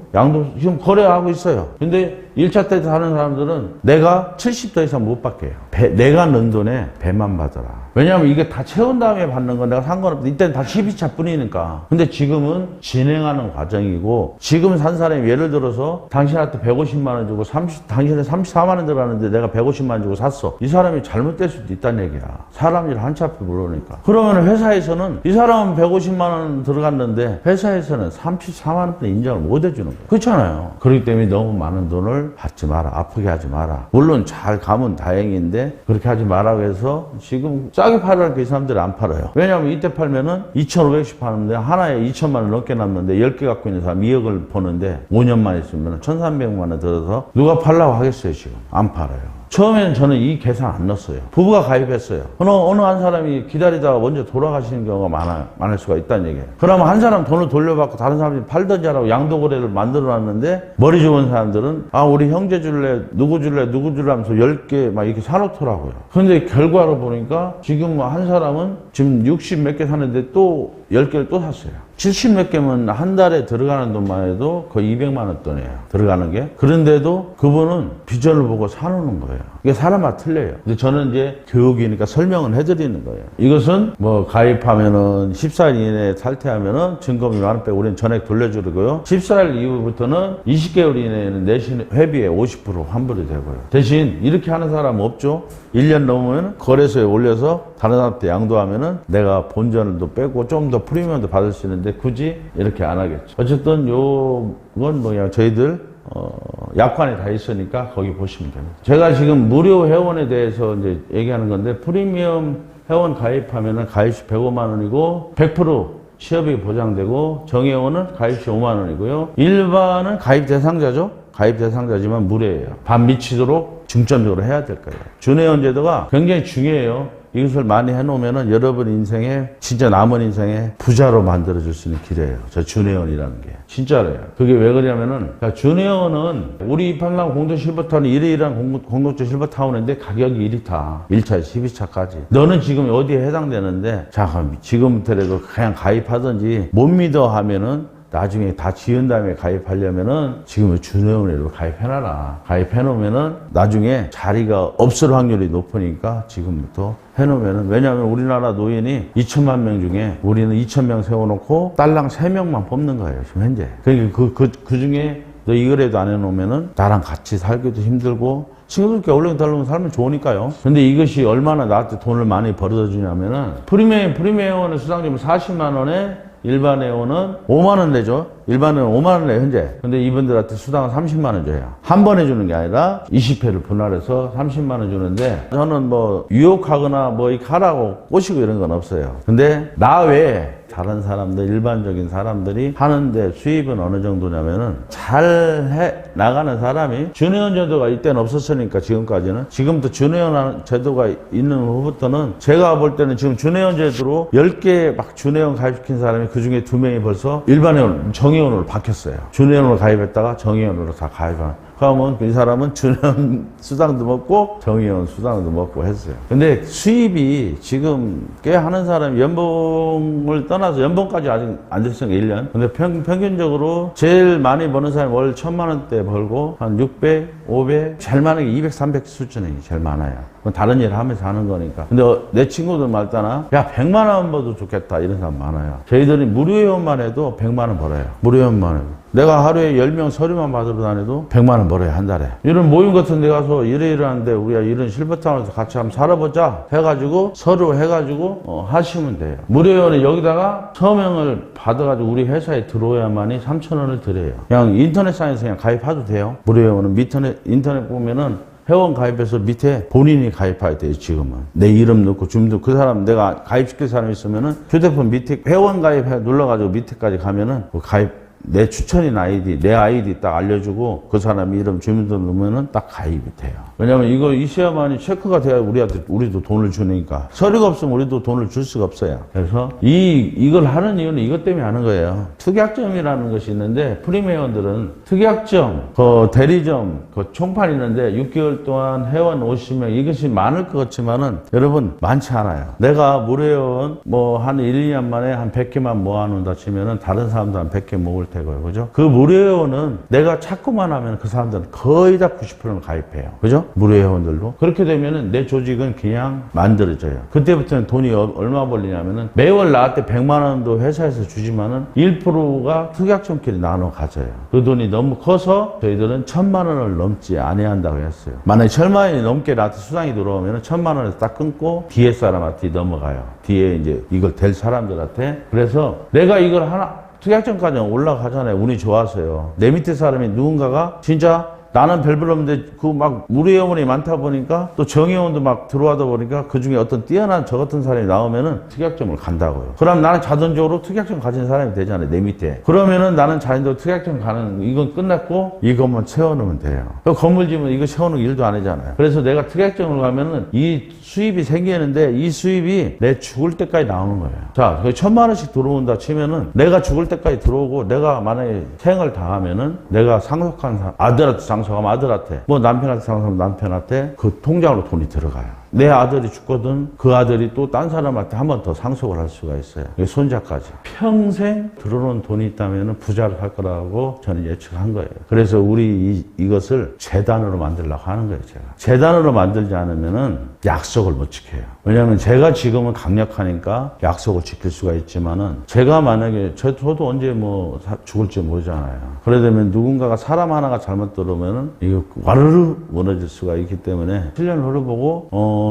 A: 지금 거래하고 있어요. 근데 1차 때 사는 사람들은 내가 70더 이상 못 받게요. 내가 넣은 돈에 배만 받아라. 왜냐하면 이게 다 채운 다음에 받는 건 내가 상관없어. 이때는 다 12차 뿐이니까. 근데 지금은 진행하는 과정이고, 지금 산 사람이 예를 들어서 당신한테 150만 원 주고 당신은 34만 원 들어가는데 내가 150만 원 주고 샀어. 이 사람이 잘못될 수도 있다는 얘기야. 사람 일 한치 앞에 모르니까. 그러면 회사에서는 이 사람은 150만 원 들어갔는데 회사에서는 34만 원도 인정을 못 해주는 거예요. 그렇잖아요. 그렇기 때문에 너무 많은 돈을 받지 마라. 아프게 하지 마라. 물론 잘 가면 다행인데 그렇게 하지 마라고 해서 지금 싸게 팔으니까 이 사람들이 안 팔아요. 왜냐하면 이때 팔면은 2,500씩 파는데 하나에 2천만 원 넘게 남는데 10개 갖고 있는 사람 2억을 버는데 5년만 있으면 1,300만 원 들어서 누가 팔라고 하겠어요. 지금 안 팔아요. 처음에는 저는 이 계산 안 넣었어요. 부부가 가입했어요. 어느 한 사람이 기다리다가 먼저 돌아가시는 경우가 많을 수가 있다는 얘기예요. 그러면 한 사람 돈을 돌려받고 다른 사람이 팔던지 하라고 양도거래를 만들어 놨는데, 머리 좋은 사람들은 우리 형제 줄래, 누구 줄래 하면서 10개 막 이렇게 사놓더라고요. 그런데 결과로 보니까 지금 한 사람은 지금 60 몇 개 사는데 또 10개를 또 샀어요. 70 몇 개면 한 달에 들어가는 돈만 해도 거의 200만 원 돈이에요. 들어가는 게. 그런데도 그분은 비전을 보고 사놓는 거예요. 이게 사람마다 틀려요. 근데 저는 이제 교육이니까 설명을 해드리는 거예요. 이것은 뭐 가입하면은 14일 이내에 탈퇴하면은 증거비 만원 빼고 우리는 전액 돌려주고요. 14일 이후부터는 20개월 이내에는 내신 회비에 50% 환불이 되고요. 대신 이렇게 하는 사람 없죠? 1년 넘으면 거래소에 올려서 다른 사람한테 양도하면은 내가 본전도 빼고 좀 더 프리미엄도 받을 수 있는데 굳이 이렇게 안 하겠죠. 어쨌든 요건 뭐냐, 저희들 약관에 다 있으니까 거기 보시면 됩니다. 제가 지금 무료 회원에 대해서 이제 얘기하는 건데, 프리미엄 회원 가입하면은 가입시 105만 원이고 100% 취업이 보장되고, 정회원은 가입시 5만 원이고요. 일반은 가입 대상자죠. 가입 대상자지만 무료예요. 반 미치도록 중점적으로 해야 될 거예요. 준회원 제도가 굉장히 중요해요. 이것을 많이 해놓으면은 여러분 인생에 진짜 남은 인생에 부자로 만들어줄 수 있는 길이에요. 저 준회원이라는 게 진짜로요. 그게 왜 그러냐면은 준회원은 우리 입학랑 공동 실버타운이 이러이러한 공동체 실버타운인데 가격이 1위타 1차에서 12차까지 너는 지금 어디에 해당되는데 자 그럼 지금부터라도 그냥 가입하든지 못 믿어 하면은 나중에 다 지은 다음에 가입하려면은 지금 준회원으로 가입해놔라. 가입해놓으면은 나중에 자리가 없을 확률이 높으니까 지금부터 해놓으면은 왜냐하면 우리나라 노인이 2천만 명 중에 우리는 2,000명 세워놓고 딸랑 3명만 뽑는 거예요. 지금 현재. 그러니까 그 중에 너 이거라도 안 해놓으면은 나랑 같이 살기도 힘들고 친구들끼리 얼렁덜렁 살면 좋으니까요. 근데 이것이 얼마나 나한테 돈을 많이 벌어다 주냐면은 프리미엄의 수당료는 40만 원에 일반 회원은 5만 원 내죠. 일반 회원 5만 원 내요, 현재. 근데 이분들한테 수당은 30만 원 줘요. 한 번에 주는 게 아니라 20회를 분할해서 30만 원 주는데 저는 뭐 유혹하거나 뭐 이 가라고 꼬시고 이런 건 없어요. 근데 나 외에 다른 사람들, 일반적인 사람들이 하는데 수입은 어느 정도냐면은 잘 해 나가는 사람이 준회원 제도가 이때는 없었으니까 지금까지는 지금부터 준회원 제도가 있는 후부터는 제가 볼 때는 지금 준회원 제도로 10개 막 준회원 가입시킨 사람이 그 중에 2명이 벌써 일반 회원, 정회원으로 바뀌었어요. 준회원으로 가입했다가 정회원으로 다 가입한. 그러면 이 사람은 준회원 수당도 먹고 정회원 수당도 먹고 했어요. 근데 수입이 지금 꽤 하는 사람이 연봉을 떠나서 연봉까지 아직 안 됐어요. 1년. 근데 평균적으로 제일 많이 버는 사람이 월 1,000만 원대 벌고 한 600, 500, 제일 많은 게 200, 300 수준이 제일 많아요. 다른 일 하면서 하는 거니까. 근데 내 친구들 말따나 야 100만 원 벌어도 좋겠다 이런 사람 많아요. 저희들이 무료회원만 해도 100만 원 벌어요. 무료회원만 해도. 내가 하루에 10명 서류만 받으러 다녀도 100만 원 벌어요, 한 달에. 이런 모임 같은 데 가서 이러이러한데 우리가 이런 실버타운에서 같이 한번 살아보자 해가지고 서류 해가지고 하시면 돼요. 무료회원은 여기다가 서명을 받아가지고 우리 회사에 들어오야만이 3,000원을 드려요. 그냥 인터넷상에서 그냥 가입해도 돼요. 무료회원은 인터넷 보면은 회원 가입해서 밑에 본인이 가입해야 돼요, 지금은. 내 이름 넣고 주민등 그 사람 내가 가입시킬 사람이 있으면은 휴대폰 밑에 회원 가입해 눌러가지고 밑에까지 가면은 그 가입 내 추천인 아이디, 내 아이디 딱 알려주고 그 사람 이름 주민등록 넣으면은 딱 가입이 돼요. 왜냐면 이거 있어야만이 체크가 돼야 우리도 돈을 주니까. 서류가 없으면 우리도 돈을 줄 수가 없어요. 그래서 이걸 하는 이유는 이것 때문에 하는 거예요. 특약점이라는 것이 있는데 프리미엄들은 특약점, 대리점, 총판 있는데 6개월 동안 회원 50명 이것이 많을 것 같지만은 여러분 많지 않아요. 내가 무료회원 뭐 한 1, 2년 만에 한 100개만 모아놓는다 치면은 다른 사람도 한 100개 모을 테고요. 그죠? 그 무료회원은 내가 찾고만 하면 그 사람들은 거의 다 90%는 가입해요. 그죠? 무료회원들도. 그렇게 되면은 내 조직은 그냥 만들어져요. 그때부터는 돈이 얼마 벌리냐면은 매월 나한테 100만 원도 회사에서 주지만은 1%가 특약점끼리 나눠 가져요. 그 돈이 너무 커서 저희들은 1,000만 원을 넘지 아니한다고 했어요. 만약에 1,000만 원이 넘게 나한테 수당이 들어오면은 1,000만 원에서 딱 끊고 뒤에 사람한테 넘어가요. 뒤에 이제 이걸 될 사람들한테. 그래서 내가 이걸 특약점까지 올라가잖아요. 운이 좋아서요. 내 밑에 사람이 누군가가 진짜 나는 별별 없는데 그 막 무료회원이 많다 보니까 또 정회원도 막 들어와다 보니까 그 중에 어떤 뛰어난 저 같은 사람이 나오면은 특약점을 간다고요. 그럼 나는 자동적으로 특약점 가진 사람이 되잖아요. 내 밑에. 그러면은 나는 자연적으로 특약점 가는 이건 끝났고 이것만 채워놓으면 돼요. 그 건물 지면 이거 채워놓을 일도 안 하잖아요. 그래서 내가 특약점을 가면은 이 수입이 생기는데 이 수입이 내 죽을 때까지 나오는 거예요. 자, 1,000만 원씩 들어온다 치면은 내가 죽을 때까지 들어오고 내가 만약에 생을 당하면은 내가 상속한 사람, 아들한테 상속하면 아들한테 뭐 남편한테 상속하면 남편한테 그 통장으로 돈이 들어가요. 내 아들이 죽거든 그 아들이 또 딴 사람한테 한 번 더 상속을 할 수가 있어요. 손자까지. 평생 들어오는 돈이 있다면 부자를 할 거라고 저는 예측한 거예요. 그래서 우리 이것을 재단으로 만들려고 하는 거예요. 제가. 재단으로 만들지 않으면은 약속을 못 지켜요. 왜냐하면 제가 지금은 강력하니까 약속을 지킬 수가 있지만은 제가 만약에 저도 언제 뭐 죽을지 모르잖아요. 그러려면 누군가가 사람 하나가 잘못 들어오면은 이거 와르르 무너질 수가 있기 때문에 7년 흘러보고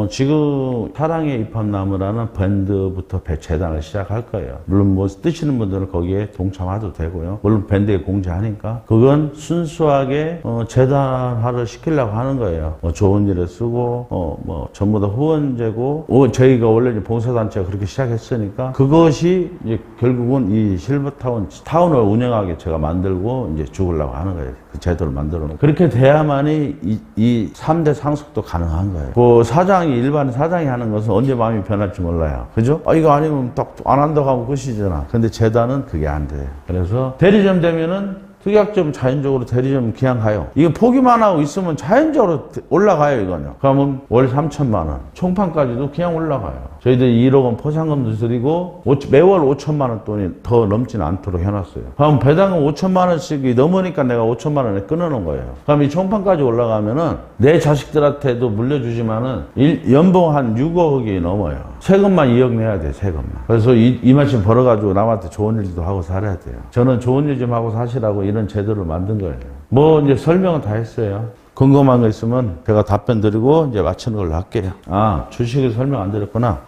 A: 지금 사랑의 입합나무라는 밴드부터 재단을 시작할 거예요. 물론 뭐 뜨시는 분들은 거기에 동참해도 되고요. 물론 밴드에 공지하니까 그건 순수하게 재단화를 시키려고 하는 거예요. 좋은 일에 쓰고 뭐 전부 다 후원제고 저희가 원래 이제 봉사단체가 그렇게 시작했으니까 그것이 이제 결국은 이 실버타운을 운영하게 제가 만들고 이제 죽으려고 하는 거예요. 그 제도를 만들어 놓고 그렇게 돼야만이 이 3대 상속도 가능한 거예요. 그 일반 사장이 하는 것은 언제 마음이 변할지 몰라요. 그죠? 이거 아니면 딱 안 한다고 하면 끝이잖아. 근데 재단은 그게 안 돼요. 그래서 대리점 되면은 특약점 자연적으로 대리점 그냥 가요. 이거 포기만 하고 있으면 자연적으로 올라가요, 이거는. 그러면 월 3천만 원. 총판까지도 그냥 올라가요. 저희들이 1억 원 포상금도 드리고 매월 5천만 원 돈이 더 넘지는 않도록 해놨어요. 그럼 배당금 5천만 원씩이 넘으니까 내가 5천만 원에 끊어놓은 거예요. 그럼 이 총판까지 올라가면은 내 자식들한테도 물려주지만은 연봉 한 6억이 넘어요. 세금만 2억 내야 돼, 세금만. 그래서 이만큼 벌어가지고 남한테 좋은 일도 하고 살아야 돼요. 저는 좋은 일 좀 하고 사시라고 이런 제도를 만든 거예요. 뭐 이제 설명은 다 했어요. 궁금한 거 있으면 제가 답변 드리고 이제 마치는 걸로 할게요. 주식을 설명 안 드렸구나.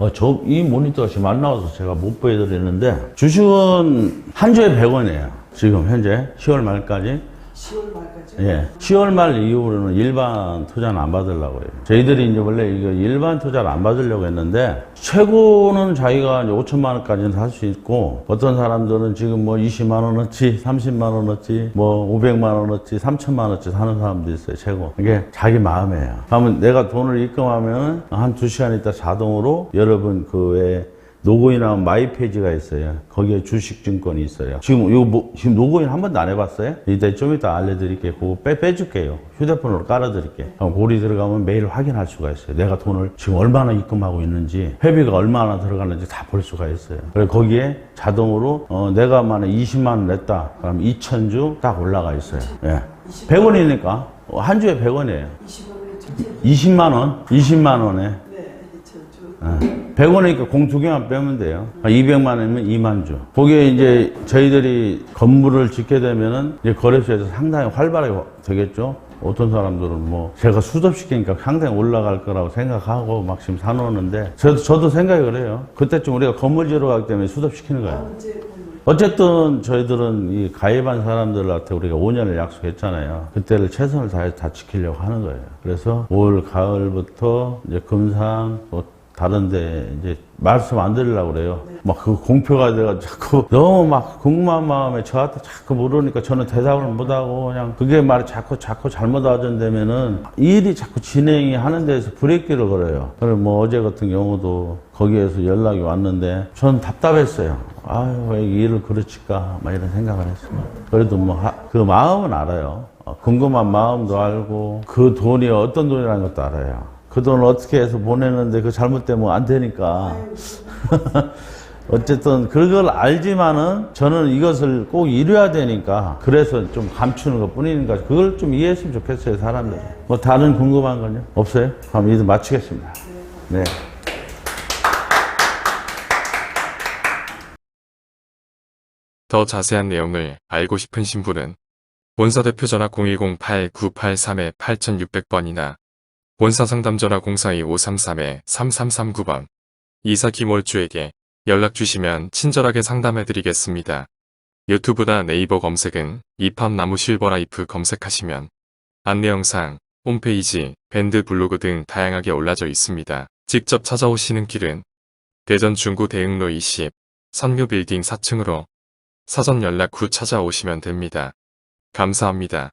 A: 이 모니터가 지금 안 나와서 제가 못 보여드리는데 주식은 한 주에 100원이에요. 지금 현재 10월 말까지.
B: 10월 말까지?
A: 예. 10월 말 이후로는 일반 투자는 안 받으려고 해요. 저희들이 이제 원래 이거 일반 투자를 안 받으려고 했는데, 최고는 자기가 이제 5천만 원까지는 살 수 있고, 어떤 사람들은 지금 뭐 20만 원어치, 30만 원어치, 뭐 500만 원어치, 3천만 원어치 사는 사람도 있어요, 최고. 이게 자기 마음이에요. 그러면 내가 돈을 입금하면 한 2시간 있다 자동으로 여러분 그 외에 로그인하면 마이 페이지가 있어요. 거기에 주식증권이 있어요. 지금 지금 로그인 한 번도 안 해봤어요? 좀 이따 알려드릴게요. 그거 빼줄게요. 휴대폰으로 깔아드릴게요. 그럼 거기 들어가면 매일 확인할 수가 있어요. 내가 돈을 지금 얼마나 입금하고 있는지, 회비가 얼마나 들어가는지 다 볼 수가 있어요. 그래서 거기에 자동으로 내가 만약 20만 원 냈다. 그럼 2,000주 딱 올라가 있어요. 예. 100원이니까 한 주에 100원이에요. 20만 원? 20만 원에. 100원이니까 공 2개만 빼면 돼요. 200만 원이면 2만 주. 거기에 이제 저희들이 건물을 짓게 되면은 이제 거래소에서 상당히 활발하게 되겠죠. 어떤 사람들은 뭐 제가 수습시키니까 상당히 올라갈 거라고 생각하고 막 지금 사놓는데 저도 생각이 그래요. 그때쯤 우리가 건물 지으러 가기 때문에 수습시키는 거예요. 어쨌든 저희들은 이 가입한 사람들한테 우리가 5년을 약속했잖아요. 그때를 최선을 다해서 다 지키려고 하는 거예요. 그래서 올 가을부터 이제 금상 다른데 이제 말씀 안 드리려고 그래요. 막 그 공표가 돼가지고 자꾸 너무 막 궁금한 마음에 저한테 자꾸 물으니까 저는 대답을 못하고 그냥 그게 말이 자꾸 잘못 와전되면은 일이 자꾸 진행이 하는 데에서 브레이크를 걸어요. 그래서 뭐 어제 같은 경우도 거기에서 연락이 왔는데 저는 답답했어요. 왜 일을 그르칠까 막 이런 생각을 했어요. 그래도 뭐 그 마음은 알아요. 궁금한 마음도 알고 그 돈이 어떤 돈이라는 것도 알아요. 그 돈을 어떻게 해서 보내는데 그 잘못되면 안 되니까. 어쨌든 그걸 알지만은 저는 이것을 꼭 이뤄야 되니까 그래서 좀 감추는 것 뿐이니까 그걸 좀 이해했으면 좋겠어요, 사람들이. 뭐 다른 궁금한 건요? 없어요? 그럼 이제 마치겠습니다. 네.
C: 더 자세한 내용을 알고 싶으신 분은 본사 대표 전화 010-8983-8600번이나 본사 상담 전화 042-533-3339번 이사 김월주에게 연락 주시면 친절하게 상담해 드리겠습니다. 유튜브나 네이버 검색은 입합나무 실버라이프 검색하시면 안내 영상, 홈페이지, 밴드 블로그 등 다양하게 올라져 있습니다. 직접 찾아오시는 길은 대전 중구 대흥로 20, 선묘빌딩 4층으로 사전 연락 후 찾아오시면 됩니다. 감사합니다.